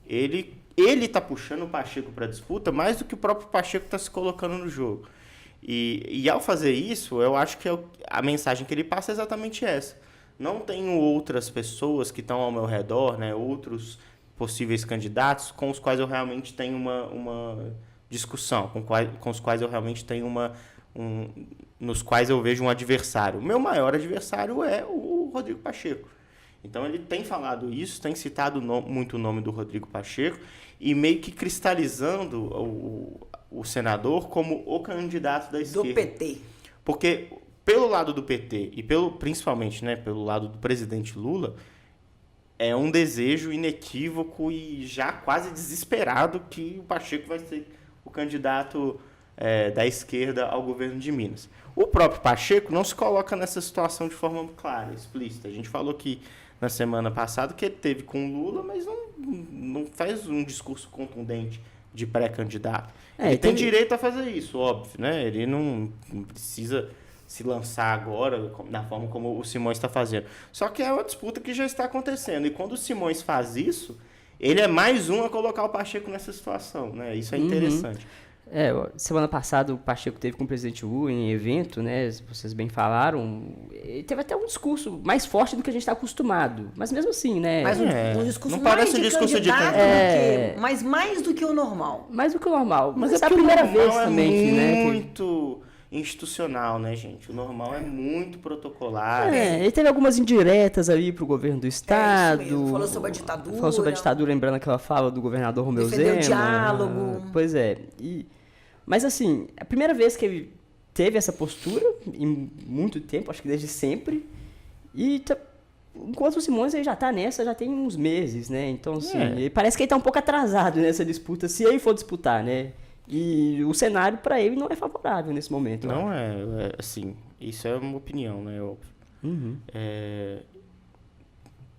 Ele está puxando o Pacheco para a disputa mais do que o próprio Pacheco está se colocando no jogo. E ao fazer isso, eu acho que a mensagem que ele passa é exatamente essa. Não tenho outras pessoas que estão ao meu redor, né, outros possíveis candidatos com os quais eu realmente tenho uma discussão, com os quais eu realmente tenho nos quais eu vejo um adversário. O meu maior adversário é o Rodrigo Pacheco. Então ele tem falado isso, tem citado muito o nome do Rodrigo Pacheco e meio que cristalizando o senador como o candidato da esquerda. Do PT. Porque pelo lado do PT e principalmente, né, pelo lado do presidente Lula, é um desejo inequívoco e já quase desesperado que o Pacheco vai ser o candidato da esquerda ao governo de Minas. O próprio Pacheco não se coloca nessa situação de forma clara, explícita. A gente falou que na semana passada que ele teve com o Lula, mas não faz um discurso contundente de pré-candidato. Ele tem direito a fazer isso, óbvio, né? Ele não precisa se lançar agora na forma como o Simões está fazendo. Só que é uma disputa que já está acontecendo. E quando o Simões faz isso, ele é mais um a colocar o Pacheco nessa situação, né? Isso é interessante. Semana passada o Pacheco teve com o presidente Lula em evento, né? Vocês bem falaram. Ele teve até um discurso mais forte do que a gente está acostumado. Mas mesmo assim, né? Mas um discurso não mais parece um discurso de candidato, mas mais do que o normal. Mais do que o normal. Mas é a primeira vez também que, né? Muito institucional, né, gente? O normal é muito protocolar. Ele teve algumas indiretas ali pro governo do estado. Isso mesmo. Falou sobre a ditadura. Falou sobre a ditadura, lembrando aquela fala do governador Romeu Zema. Defendeu o diálogo. Pois é. Mas assim, a primeira vez que ele teve essa postura, em muito tempo, acho que desde sempre, enquanto o Simões ele já tá nessa, já tem uns meses, né? Então, assim, parece que ele tá um pouco atrasado nessa disputa, se ele for disputar, né? E o cenário para ele não é favorável nesse momento. Não assim, isso é uma opinião, né? Óbvio.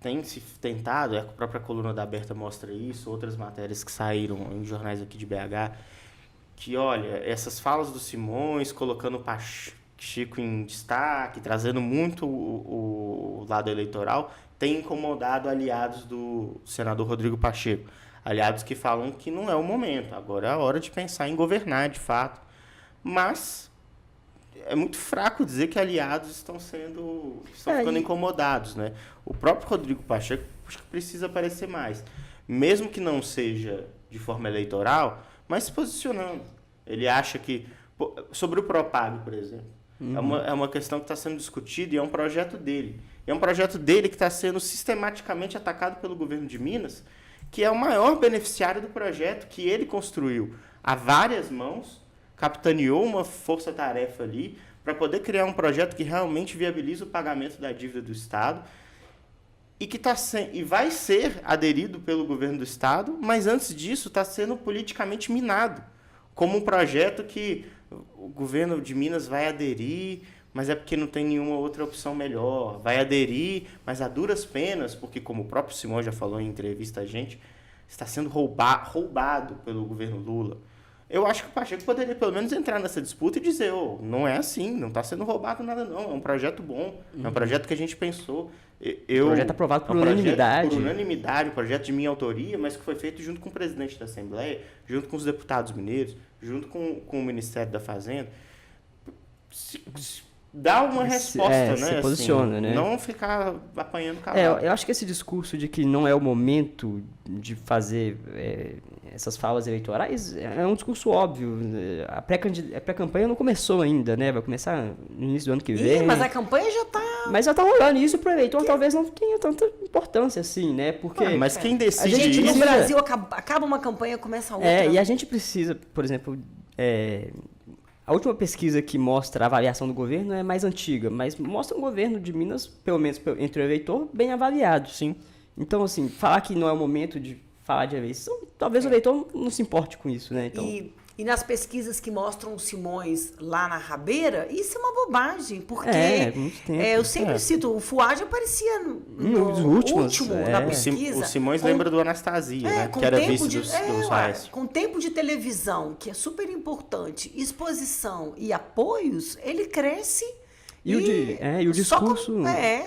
Tem se tentado, a própria coluna da Aberta mostra isso, outras matérias que saíram em jornais aqui de BH, que, olha, essas falas do Simões, colocando o Pacheco em destaque, trazendo muito o lado eleitoral, tem incomodado aliados do senador Rodrigo Pacheco. Aliados que falam que não é o momento, agora é a hora de pensar em governar, de fato. Mas é muito fraco dizer que aliados estão ficando incomodados, né? O próprio Rodrigo Pacheco acho que precisa aparecer mais. Mesmo que não seja de forma eleitoral, mas se posicionando. Ele acha que... Sobre o Propag, por exemplo. É uma questão que está sendo discutida e é um projeto dele. É um projeto dele que está sendo sistematicamente atacado pelo governo de Minas, que é o maior beneficiário do projeto que ele construiu a várias mãos, capitaneou uma força-tarefa ali para poder criar um projeto que realmente viabiliza o pagamento da dívida do Estado e vai ser aderido pelo governo do Estado, mas antes disso está sendo politicamente minado, como um projeto que o governo de Minas vai aderir, mas é porque não tem nenhuma outra opção melhor. Vai aderir, mas a duras penas, porque, como o próprio Simão já falou em entrevista a gente, está sendo roubado pelo governo Lula. Eu acho que o Pacheco poderia, pelo menos, entrar nessa disputa e dizer, não é assim, não está sendo roubado nada, não. É um projeto bom, é um projeto que a gente pensou. Projeto aprovado por unanimidade. Por unanimidade, um projeto de minha autoria, mas que foi feito junto com o presidente da Assembleia, junto com os deputados mineiros, junto com o Ministério da Fazenda, dá uma resposta, né? Se posiciona, assim, né? Não ficar apanhando cavalo. Eu acho que esse discurso de que não é o momento de fazer essas falas eleitorais é um discurso óbvio. A pré-campanha não começou ainda, né? Vai começar no início do ano que vem. Mas a campanha já está... Mas já tá rolando. E isso pro eleitor talvez não tenha tanta importância assim, né? Porque Mas quem decide gente, isso... no Brasil acaba uma campanha, começa outra. e a gente precisa, por exemplo... A última pesquisa que mostra a avaliação do governo é mais antiga, mas mostra um governo de Minas, pelo menos entre o eleitor, bem avaliado. Sim. Então, assim, falar que não é o momento de falar de eleição, talvez o eleitor não se importe com isso, né? Então... E nas pesquisas que mostram o Simões lá na rabeira, isso é uma bobagem, porque muito tempo. eu sempre cito, o Fuad aparecia Nos últimos, na pesquisa. O Simões lembra do Anastasia, né? Que era vice do Saez. Com tempo de televisão, que é super importante, exposição e apoios, ele cresce. E o discurso,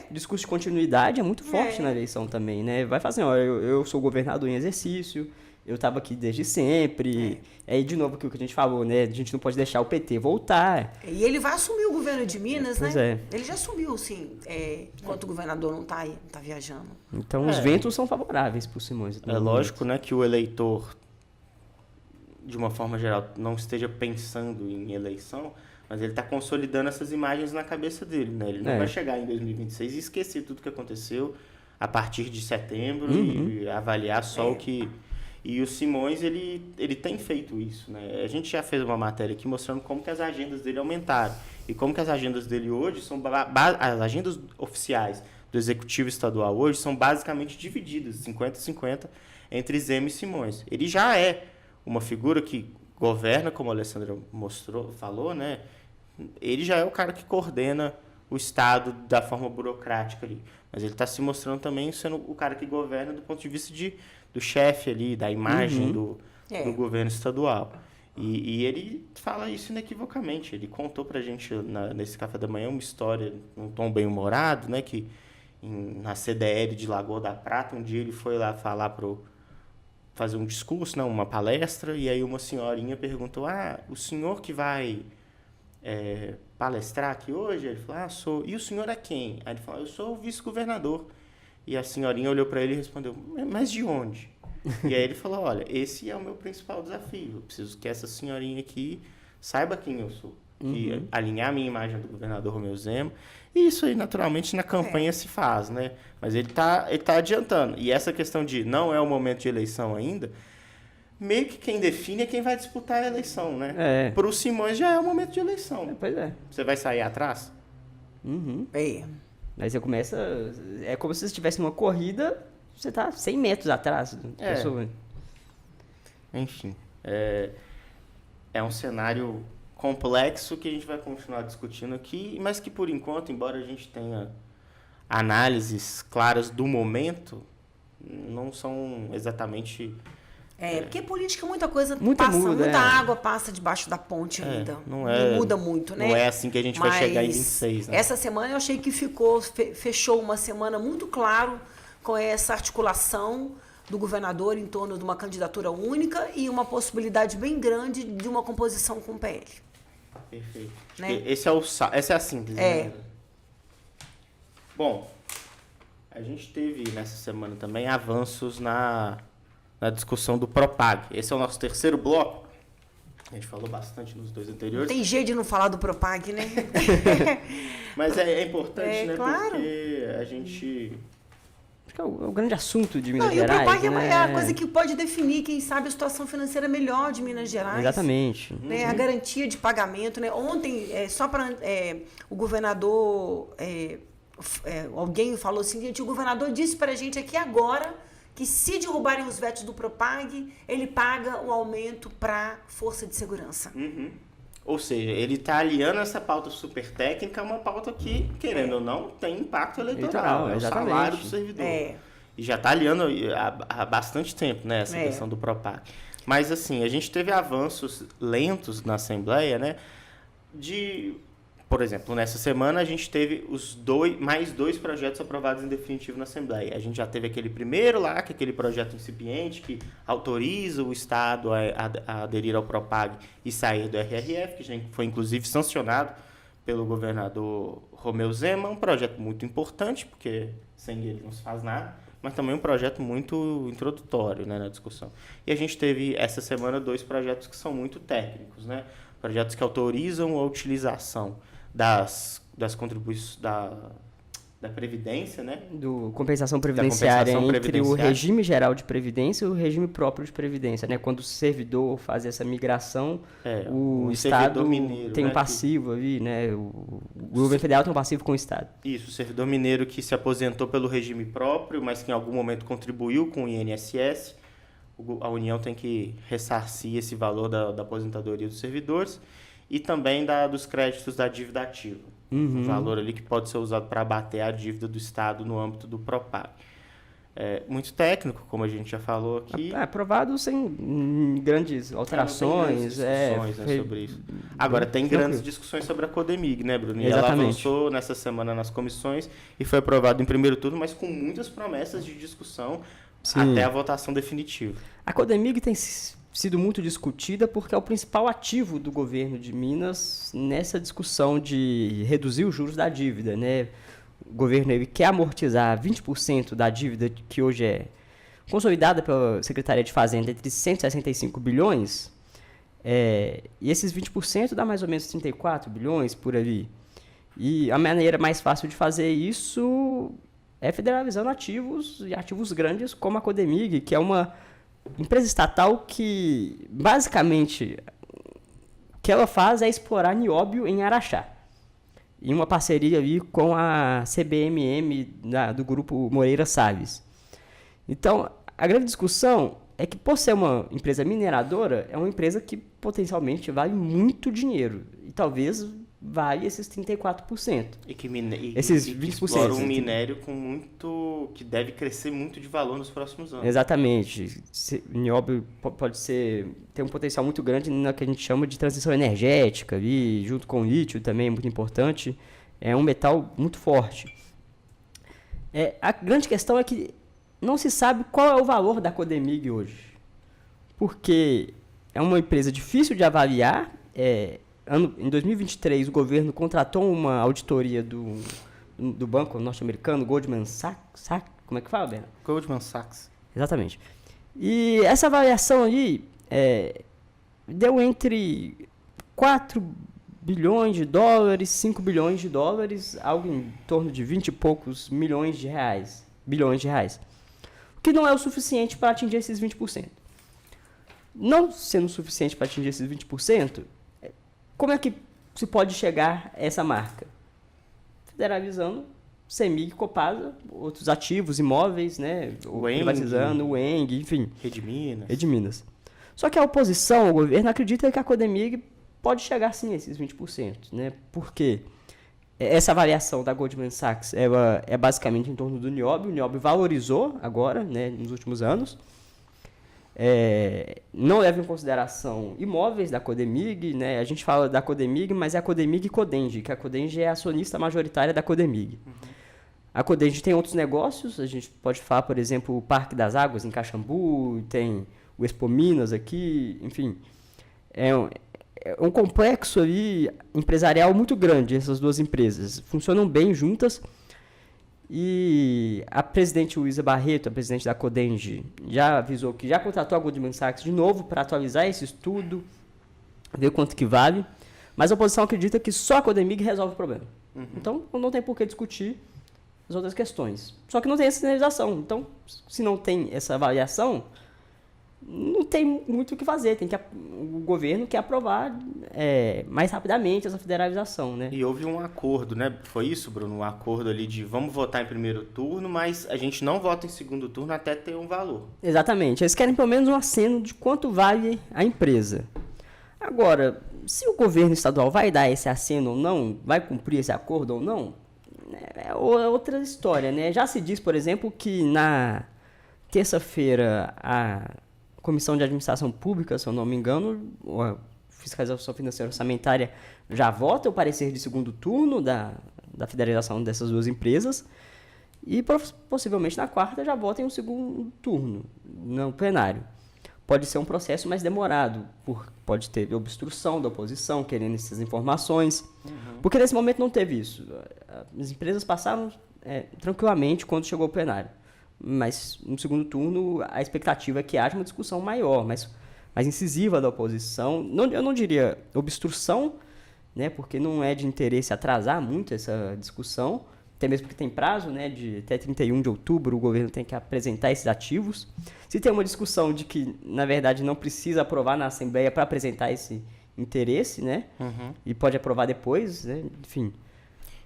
discurso de continuidade é muito forte na eleição também, né? Vai fazendo, eu sou governador em exercício, eu estava aqui desde sempre. Aí, de novo, aquilo que a gente falou, né? A gente não pode deixar o PT voltar. E ele vai assumir o governo de Minas, pois né? Ele já assumiu, sim, enquanto o governador não está aí, não está viajando. Então, os ventos são favoráveis para o Simões. É lógico, né, que o eleitor, de uma forma geral, não esteja pensando em eleição, mas ele está consolidando essas imagens na cabeça dele, né? Ele não vai chegar em 2026 e esquecer tudo que aconteceu a partir de setembro e avaliar só o que... E o Simões, ele tem feito isso, né? A gente já fez uma matéria aqui mostrando como que as agendas dele aumentaram. E como que as agendas dele hoje são... As agendas oficiais do Executivo Estadual hoje são basicamente divididas, 50-50, entre Zema e Simões. Ele já é uma figura que governa, como a Alessandra falou, né? Ele já é o cara que coordena o Estado da forma burocrática ali. Mas ele está se mostrando também sendo o cara que governa do ponto de vista do chefe ali, da imagem do governo estadual. E ele fala isso inequivocamente. Ele contou pra gente nesse café da manhã uma história, num tom bem humorado, né? Que na CDL de Lagoa da Prata, um dia ele foi lá fazer um discurso, né, uma palestra, e aí uma senhorinha perguntou, o senhor que vai palestrar aqui hoje? Ele falou, sou. E o senhor é quem? Aí ele falou, eu sou o vice-governador. E a senhorinha olhou para ele e respondeu, mas de onde? E aí ele falou, olha, esse é o meu principal desafio. Eu preciso que essa senhorinha aqui saiba quem eu sou. Que alinhar a minha imagem do governador Romeu Zema. E isso aí, naturalmente, na campanha se faz, né? Mas ele tá adiantando. E essa questão de não é o momento de eleição ainda, meio que quem define é quem vai disputar a eleição, né? Para o Simões já é o momento de eleição. Pois é. Você vai sair atrás? Aí você começa... É como se você estivesse numa corrida, você tá 100 metros atrás da pessoa. Enfim. É um cenário complexo que a gente vai continuar discutindo aqui, mas que, por enquanto, embora a gente tenha análises claras do momento, não são exatamente... porque política muita coisa muita passa, muda, muita água passa debaixo da ponte ainda. Não muda muito, né? Não é assim que a gente vai chegar em 26, né? Essa semana eu achei que fechou uma semana muito claro com essa articulação do governador em torno de uma candidatura única e uma possibilidade bem grande de uma composição com o PL. Perfeito. Né? Essa é a síntese. Né? Bom, a gente teve nessa semana também avanços na discussão do Propag. Esse é o nosso terceiro bloco. A gente falou bastante nos dois anteriores. Tem jeito de não falar do Propag, né? Mas é importante, né? Claro. Porque a gente... Acho que é o grande assunto de Minas E Gerais. o Propag né? é a coisa que pode definir, quem sabe, a situação financeira melhor de Minas Gerais. Exatamente. Né? A garantia de pagamento. Né? Ontem, só para o governador... alguém falou assim, gente, o governador disse para a gente aqui agora que se derrubarem os vetos do Propag, ele paga o aumento para Força de Segurança. Ou seja, ele está aliando essa pauta super técnica a uma pauta que, querendo ou não, tem impacto eleitoral. É o salário do servidor. E já está aliando há bastante tempo, né, essa questão do Propag. Mas, assim, a gente teve avanços lentos na Assembleia, né, por exemplo, nessa semana a gente teve mais dois projetos aprovados em definitivo na Assembleia. A gente já teve aquele primeiro lá, que é aquele projeto incipiente que autoriza o Estado a aderir ao Propag e sair do RRF, que já foi inclusive sancionado pelo governador Romeu Zema. Um projeto muito importante, porque sem ele não se faz nada, mas também um projeto muito introdutório, né, na discussão. E a gente teve essa semana 2 projetos que são muito técnicos, né? Projetos que autorizam a utilização das contribuições da Previdência, né? Do compensação previdenciária entre previdenciária. o regime geral de previdência e o regime próprio de previdência, né? Quando o servidor faz essa migração, o Estado mineiro, tem né, um passivo ali, né? O governo federal tem um passivo com o Estado. Isso, o servidor mineiro que se aposentou pelo regime próprio, mas que em algum momento contribuiu com o INSS, a União tem que ressarcir esse valor da aposentadoria dos servidores e também dos créditos da dívida ativa. Um valor ali que pode ser usado para abater a dívida do Estado no âmbito do Propag. É muito técnico, como a gente já falou aqui. Aprovado sem grandes alterações. Discussões, né, sobre isso. Agora, tem grandes discussões sobre a Codemig, né, Bruno? E ela avançou nessa semana nas comissões e foi aprovado em primeiro turno, mas com muitas promessas de discussão até a votação definitiva. A Codemig tem sido muito discutida porque é o principal ativo do governo de Minas nessa discussão de reduzir os juros da dívida, né? O governo ele quer amortizar 20% da dívida que hoje é consolidada pela Secretaria de Fazenda entre 165 bilhões, e esses 20% dá mais ou menos 34 bilhões por ali. E a maneira mais fácil de fazer isso é federalizando ativos e ativos grandes como a Codemig, que é uma empresa estatal que, basicamente, o que ela faz é explorar nióbio em Araxá. Em uma parceria ali com a CBMM do grupo Moreira Salles. Então, a grande discussão é que, por ser uma empresa mineradora, é uma empresa que potencialmente vale muito dinheiro. E talvez vale esses 34%. Esses 20%. Explora um minério que deve crescer muito de valor nos próximos anos. Exatamente. Nióbio pode ter um potencial muito grande na que a gente chama de transição energética, ali, junto com o lítio também, é muito importante. É um metal muito forte. A grande questão é que não se sabe qual é o valor da Codemig hoje. Porque é uma empresa difícil de avaliar. Em 2023, o governo contratou uma auditoria do banco norte-americano, Goldman Sachs. Como é que fala, Bernardo? Goldman Sachs. Exatamente. E essa avaliação aí deu entre 4 bilhões de dólares, 5 bilhões de dólares, algo em torno de 20 e poucos bilhões de reais. O que não é o suficiente para atingir esses 20%. Não sendo suficiente para atingir esses 20%, como é que se pode chegar a essa marca? Federalizando CEMIG, Copasa, outros ativos, imóveis, né? Privatizando, o ENG, enfim. Rede Minas. Só que a oposição, o governo, acredita que a Codemig pode chegar sim a esses 20%, né? Por quê? Essa avaliação da Goldman Sachs ela é basicamente em torno do nióbio. O nióbio valorizou agora, né, nos últimos anos. Não leva em consideração imóveis da Codemig, né? A gente fala da Codemig, mas é a Codemig Codenge, que a Codenge é a acionista majoritária da Codemig. A Codenge tem outros negócios, a gente pode falar, por exemplo, o Parque das Águas em Caxambu, tem o Expo Minas aqui, enfim. É um complexo ali empresarial muito grande, essas duas empresas. Funcionam bem juntas. E a presidente Luísa Barreto, a presidente da Codenge, já avisou que já contratou a Goldman Sachs de novo para atualizar esse estudo, ver quanto que vale. Mas a oposição acredita que só a Codemig resolve o problema. Então, não tem por que discutir as outras questões. Só que não tem essa sinalização. Então, se não tem essa avaliação, não tem muito o que fazer. O governo quer aprovar mais rapidamente essa federalização, né? E houve um acordo, né? Foi isso, Bruno? Um acordo ali de vamos votar em primeiro turno, mas a gente não vota em segundo turno até ter um valor. Exatamente. Eles querem pelo menos um aceno de quanto vale a empresa. Agora, se o governo estadual vai dar esse aceno ou não, vai cumprir esse acordo ou não, é outra história, né? Já se diz, por exemplo, que na terça-feira a Comissão de Administração Pública, se eu não me engano, Fiscalização Financeira Orçamentária já vota o parecer de segundo turno da federalização dessas duas empresas e possivelmente na quarta já vota em um segundo turno, no plenário. Pode ser um processo mais demorado, pode ter obstrução da oposição, querendo essas informações, porque nesse momento não teve isso. As empresas passaram tranquilamente quando chegou ao plenário, mas no segundo turno a expectativa é que haja uma discussão maior, mais incisiva da oposição. Eu não diria obstrução, né, porque não é de interesse atrasar muito essa discussão, até mesmo porque tem prazo, né, de até 31 de outubro o governo tem que apresentar esses ativos. Se tem uma discussão de que, na verdade, não precisa aprovar na Assembleia para apresentar esse interesse, né, e pode aprovar depois, né, enfim.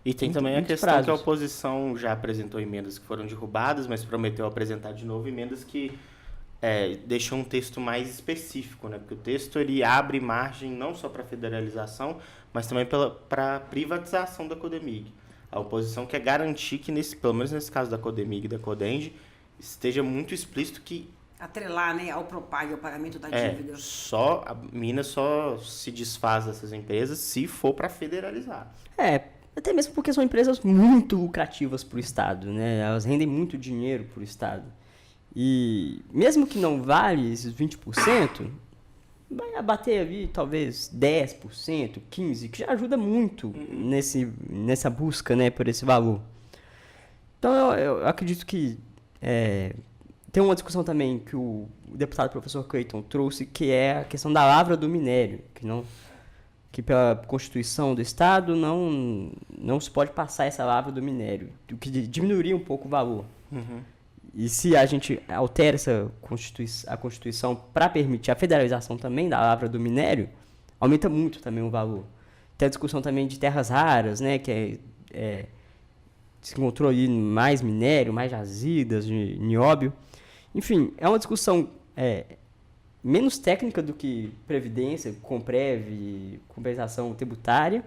E tem também a questão prazos. que a oposição já apresentou emendas que foram derrubadas, mas prometeu apresentar de novo emendas que deixam um texto mais específico, né? Porque o texto ele abre margem não só para federalização, mas também para privatização da Codemig. A oposição quer garantir que, pelo menos nesse caso da Codemig e da Codenge, esteja muito explícito que atrelar, né, ao Propag, ao pagamento da dívida. A Minas só se desfaz dessas empresas se for para federalizar. Até mesmo porque são empresas muito lucrativas para o Estado, né? Elas rendem muito dinheiro para o Estado. E mesmo que não vale esses 20%, vai abater ali talvez 10%, 15%, que já ajuda muito nessa busca, né, por esse valor. Então eu acredito que tem uma discussão também que o deputado professor Clayton trouxe, que é a questão da lavra do minério, que pela Constituição do Estado não se pode passar essa lavra do minério, o que diminuiria um pouco o valor. E se a gente altera a Constituição para permitir a federalização também da lavra do minério, aumenta muito também o valor. Tem a discussão também de terras raras, né, que se encontrou ali mais minério, mais jazidas de nióbio. Enfim, é uma discussão menos técnica do que previdência, Comprev, compensação tributária.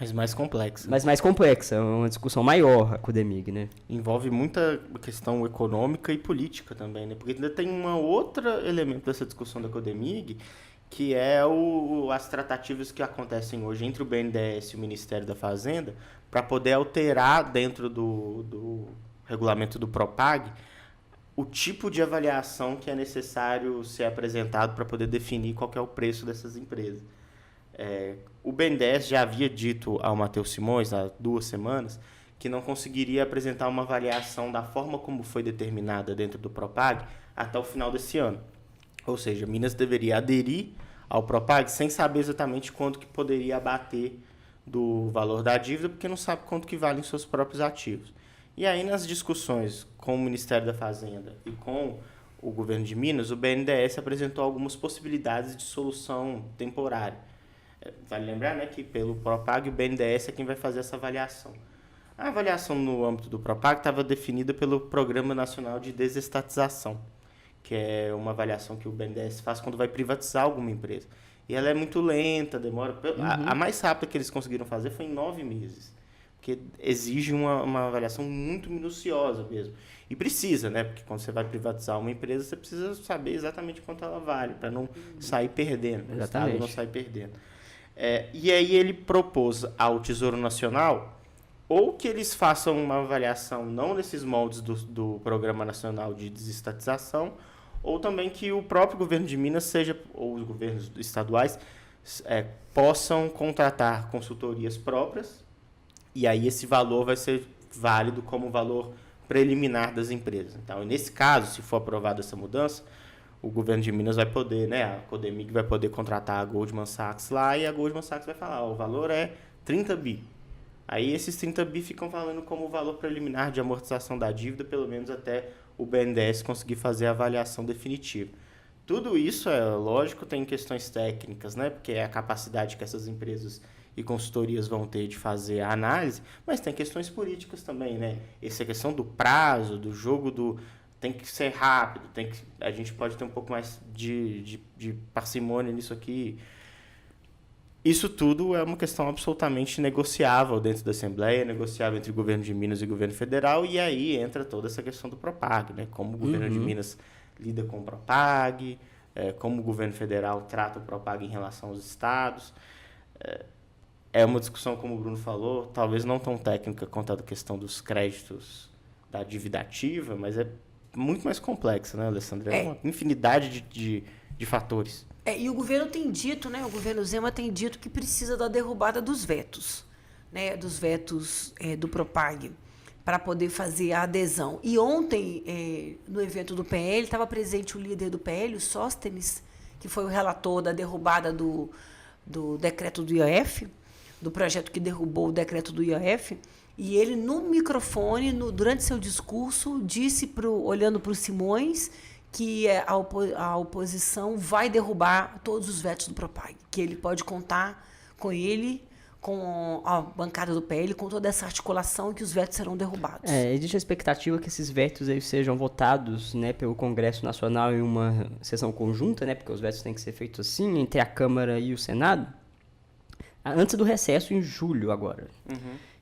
Mas mais complexa. Mas mais complexa, é uma discussão maior a Codemig, né? Envolve muita questão econômica e política também, né? Porque ainda tem um outro elemento dessa discussão da Codemig, que é as tratativas que acontecem hoje entre o BNDES e o Ministério da Fazenda para poder alterar dentro do regulamento do Propag o tipo de avaliação que é necessário ser apresentado para poder definir qual que é o preço dessas empresas. O BNDES já havia dito ao Matheus Simões, há 2 semanas, que não conseguiria apresentar uma avaliação da forma como foi determinada dentro do Propag até o final desse ano. Ou seja, Minas deveria aderir ao Propag sem saber exatamente quanto que poderia abater do valor da dívida, porque não sabe quanto que valem seus próprios ativos. E aí, nas discussões com o Ministério da Fazenda e com o governo de Minas, o BNDES apresentou algumas possibilidades de solução temporária. Vale lembrar, né, que pelo Propag o BNDES é quem vai fazer essa avaliação. A avaliação no âmbito do Propag estava definida pelo Programa Nacional de Desestatização, que é uma avaliação que o BNDES faz quando vai privatizar alguma empresa. E ela é muito lenta, demora... A mais rápida que eles conseguiram fazer foi em 9 meses, porque exige uma avaliação muito minuciosa mesmo. E precisa, né? Porque quando você vai privatizar uma empresa, você precisa saber exatamente quanto ela vale, para não sair perdendo. O Estado não sair perdendo. E aí ele propôs ao Tesouro Nacional ou que eles façam uma avaliação não nesses moldes do Programa Nacional de Desestatização, ou também que o próprio governo de Minas ou os governos estaduais possam contratar consultorias próprias, e aí esse valor vai ser válido como valor preliminar das empresas. Então, nesse caso, se for aprovada essa mudança, o governo de Minas vai poder, né, a Codemig vai poder contratar a Goldman Sachs lá, e a Goldman Sachs vai falar, o valor é 30 bi. Aí esses 30 bi ficam valendo como valor preliminar de amortização da dívida, pelo menos até o BNDES conseguir fazer a avaliação definitiva. Tudo isso, lógico, tem questões técnicas, né, porque é a capacidade que essas empresas e consultorias vão ter de fazer a análise, mas tem questões políticas também, né? Essa questão do prazo, do jogo tem que ser rápido, a gente pode ter um pouco mais de parcimônia nisso aqui. Isso tudo é uma questão absolutamente negociável dentro da Assembleia, negociável entre o governo de Minas e o governo federal, e aí entra toda essa questão do Propag, né? Como o governo de Minas lida com o Propag, como o governo federal trata o Propag em relação aos estados. É uma discussão, como o Bruno falou, talvez não tão técnica quanto a questão dos créditos da dívida ativa, mas é muito mais complexa, né, Alessandra? É uma infinidade de fatores. E o governo tem dito, né, o governo Zema tem dito que precisa da derrubada dos vetos, né, dos vetos do Propag, para poder fazer a adesão. E ontem, no evento do PL, estava presente o líder do PL, o Sóstenes, que foi o relator da derrubada do decreto do IOF, do projeto que derrubou o decreto do IOF, e ele, no microfone, durante seu discurso, disse, olhando para o Simões, que a oposição vai derrubar todos os vetos do Propag, que ele pode contar com ele, com a bancada do PL, com toda essa articulação, que os vetos serão derrubados. Existe a expectativa que esses vetos aí sejam votados, né, pelo Congresso Nacional em uma sessão conjunta, né, porque os vetos têm que ser feitos assim, entre a Câmara e o Senado, antes do recesso em julho agora.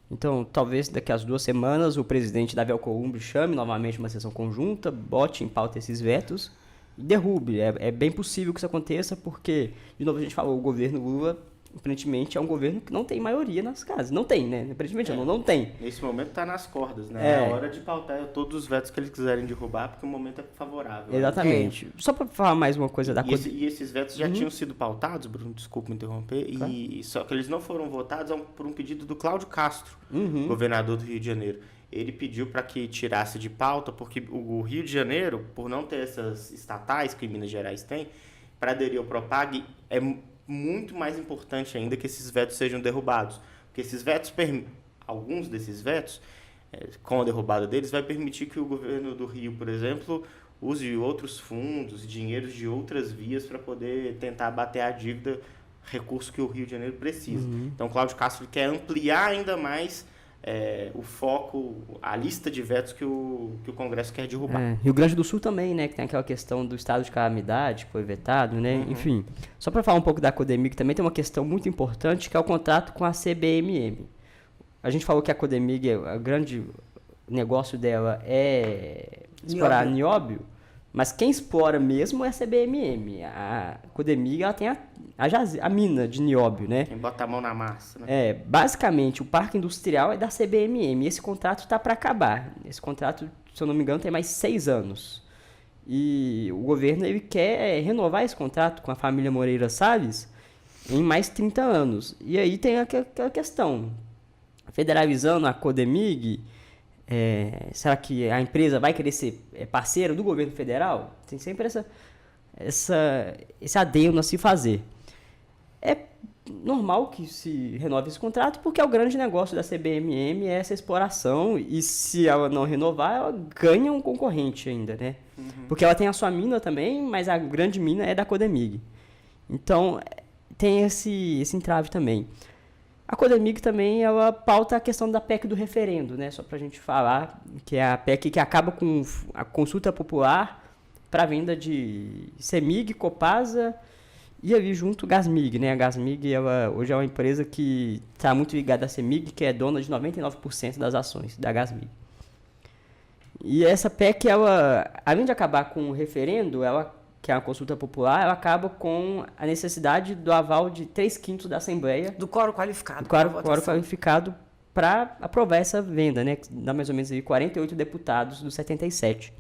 Então, talvez daqui a 2 semanas o presidente Davi Alcolumbre chame novamente uma sessão conjunta, bote em pauta esses vetos e derrube. É bem possível que isso aconteça porque, de novo a gente falou, o governo Lula aparentemente é um governo que não tem maioria nas casas. Não tem, né? Aparentemente não tem. Nesse momento está nas cordas, né? É a hora de pautar todos os vetos que eles quiserem derrubar, porque o momento é favorável. Exatamente. Só para falar mais uma coisa da coisa. E esses vetos já tinham sido pautados, Bruno, desculpa me interromper, claro. Só que eles não foram votados por um pedido do Cláudio Castro, governador do Rio de Janeiro. Ele pediu para que tirasse de pauta, porque o Rio de Janeiro, por não ter essas estatais que Minas Gerais tem, para aderir ao Propag, é muito mais importante ainda que esses vetos sejam derrubados. Porque esses vetos, alguns desses vetos, com a derrubada deles, vai permitir que o governo do Rio, por exemplo, use outros fundos, dinheiros de outras vias para poder tentar abater a dívida, recurso que o Rio de Janeiro precisa. Então, Cláudio Castro quer ampliar ainda mais o foco, a lista de vetos que o Congresso quer derrubar. Rio Grande do Sul também, né, que tem aquela questão do estado de calamidade que foi vetado, né, enfim. Só para falar um pouco da Codemig, também tem uma questão muito importante que é o contrato com a CBMM. A gente falou que a Codemig, o grande negócio dela é explorar nióbio, mas quem explora mesmo é a CBMM. A Codemig, ela tem a mina de nióbio, né? Quem bota a mão na massa, né? Basicamente, o parque industrial é da CBMM e esse contrato está para acabar. Esse contrato, se eu não me engano, tem mais 6 anos. E o governo ele quer renovar esse contrato com a família Moreira Salles em mais 30 anos. E aí tem aquela questão. Federalizando a Codemig, será que a empresa vai querer ser parceira do governo federal? Tem sempre esse adendo a se fazer. É normal que se renove esse contrato, porque é o grande negócio da CBMM, é essa exploração, e se ela não renovar, ela ganha um concorrente ainda, né? Porque ela tem a sua mina também, mas a grande mina é da Codemig. Então, tem esse entrave também. A Codemig também, ela pauta a questão da PEC do referendo, né? Só pra gente falar, que é a PEC que acaba com a consulta popular para a venda de CEMIG, Copasa e ali junto Gasmig, né? A Gasmig, ela hoje é uma empresa que está muito ligada à CEMIG, que é dona de 99% das ações da Gasmig. E essa PEC, ela, além de acabar com o referendo, que é a consulta popular, ela acaba com a necessidade do aval de 3/5 da Assembleia. Do quórum qualificado. Do quórum qualificado para aprovar essa venda, né? Que dá mais ou menos aí 48 deputados dos 77.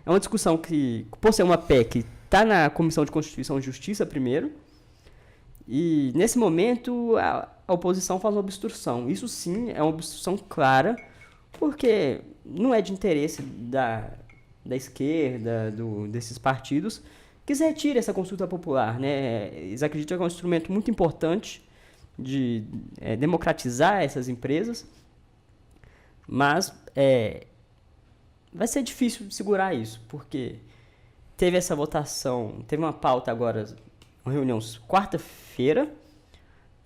É uma discussão que, por ser uma PEC, está na Comissão de Constituição e Justiça primeiro, e nesse momento a oposição faz uma obstrução. Isso sim é uma obstrução clara, porque não é de interesse da esquerda, desses partidos, que se retire essa consulta popular, né? Eles acreditam que é um instrumento muito importante de democratizar essas empresas, mas vai ser difícil segurar isso, porque teve essa votação, teve uma pauta agora, uma reunião quarta-feira,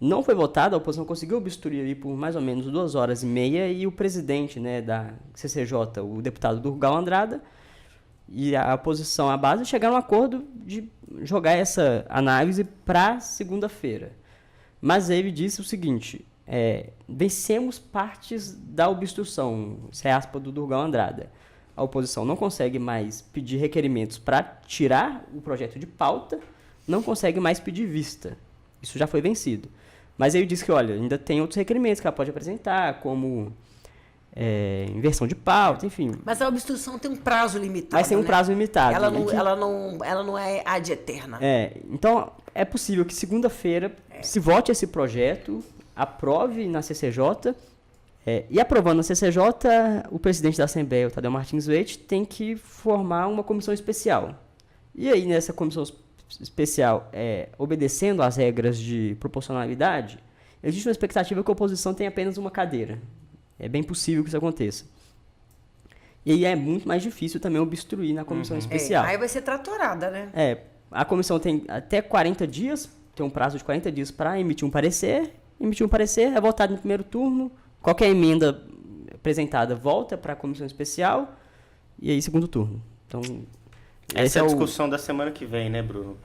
não foi votada, a oposição conseguiu obstruir ali por mais ou menos 2h30, e o presidente, né, da CCJ, o deputado Durgal Andrada, e a oposição, a base, chegaram a um acordo de jogar essa análise para segunda-feira. Mas ele disse o seguinte, vencemos partes da obstrução, isso é aspa do Durgal Andrada, a oposição não consegue mais pedir requerimentos para tirar o projeto de pauta, não consegue mais pedir vista. Isso já foi vencido. Mas ele disse que, olha, ainda tem outros requerimentos que ela pode apresentar, como inversão de pauta, enfim. Mas a obstrução tem um prazo limitado. Mas tem um prazo limitado. Ela não é ad eterna. Então, é possível que segunda-feira se vote esse projeto, aprove na CCJ, e aprovando na CCJ, o presidente da Assembleia, o Tadeu Martins Leite, tem que formar uma comissão especial. E aí, nessa comissão especial, obedecendo às regras de proporcionalidade, existe uma expectativa que a oposição tenha apenas uma cadeira. É bem possível que isso aconteça. E aí é muito mais difícil também obstruir na comissão especial. Aí vai ser tratorada, né? A comissão tem até 40 dias, tem um prazo de 40 dias para emitir um parecer, é votado no primeiro turno, qualquer emenda apresentada volta para a comissão especial, e aí segundo turno. Então, essa é a discussão da semana que vem, né, Bruno?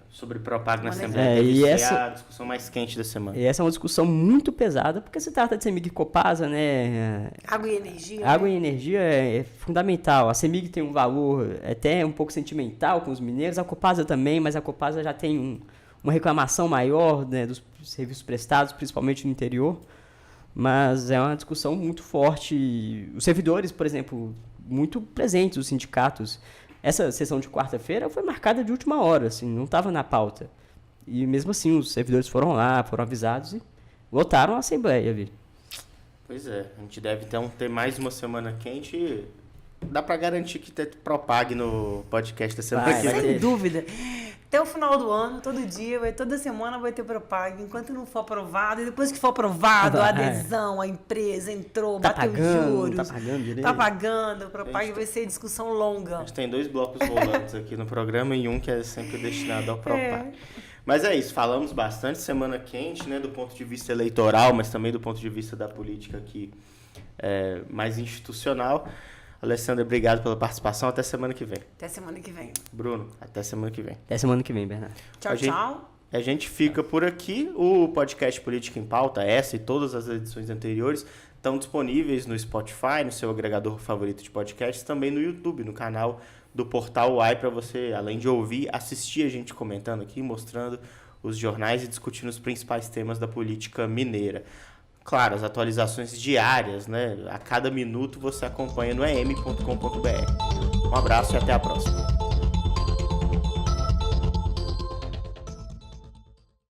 Sobre propaganda na Assembleia. E essa é a discussão mais quente da semana. E essa é uma discussão muito pesada, porque se trata de CEMIG e Copasa, né? Água e energia. Água e energia é fundamental. A CEMIG tem um valor até um pouco sentimental com os mineiros, a Copasa também, mas a Copasa já tem uma reclamação maior, né, dos serviços prestados, principalmente no interior. Mas é uma discussão muito forte. Os servidores, por exemplo, muito presentes, os sindicatos. Essa sessão de quarta-feira foi marcada de última hora, assim, não estava na pauta. E mesmo assim, os servidores foram lá, foram avisados e lotaram a Assembleia, viu? Pois é, a gente deve então ter mais uma semana quente. Dá para garantir que propague no podcast da semana que vem. Sem dúvida. Até o final do ano, todo dia, toda semana vai ter Propag, enquanto não for aprovado. E depois que for aprovado, a adesão, a empresa entrou, bateu juros. Tá pagando direito. Tá pagando, o Propag vai ser discussão longa. A gente tem 2 blocos rolantes aqui no programa e um que é sempre destinado ao Propag. Mas é isso, falamos bastante, semana quente, né, do ponto de vista eleitoral, mas também do ponto de vista da política aqui mais institucional. Alessandra, obrigado pela participação. Até semana que vem. Até semana que vem. Bruno, até semana que vem. Até semana que vem, Bernardo. Tchau, tchau. A gente fica por aqui. O podcast Política em Pauta, essa e todas as edições anteriores, estão disponíveis no Spotify, no seu agregador favorito de podcasts, também no YouTube, no canal do Portal UAI, para você, além de ouvir, assistir a gente comentando aqui, mostrando os jornais e discutindo os principais temas da política mineira. Claro, as atualizações diárias, né? A cada minuto você acompanha no em.com.br. Um abraço e até a próxima.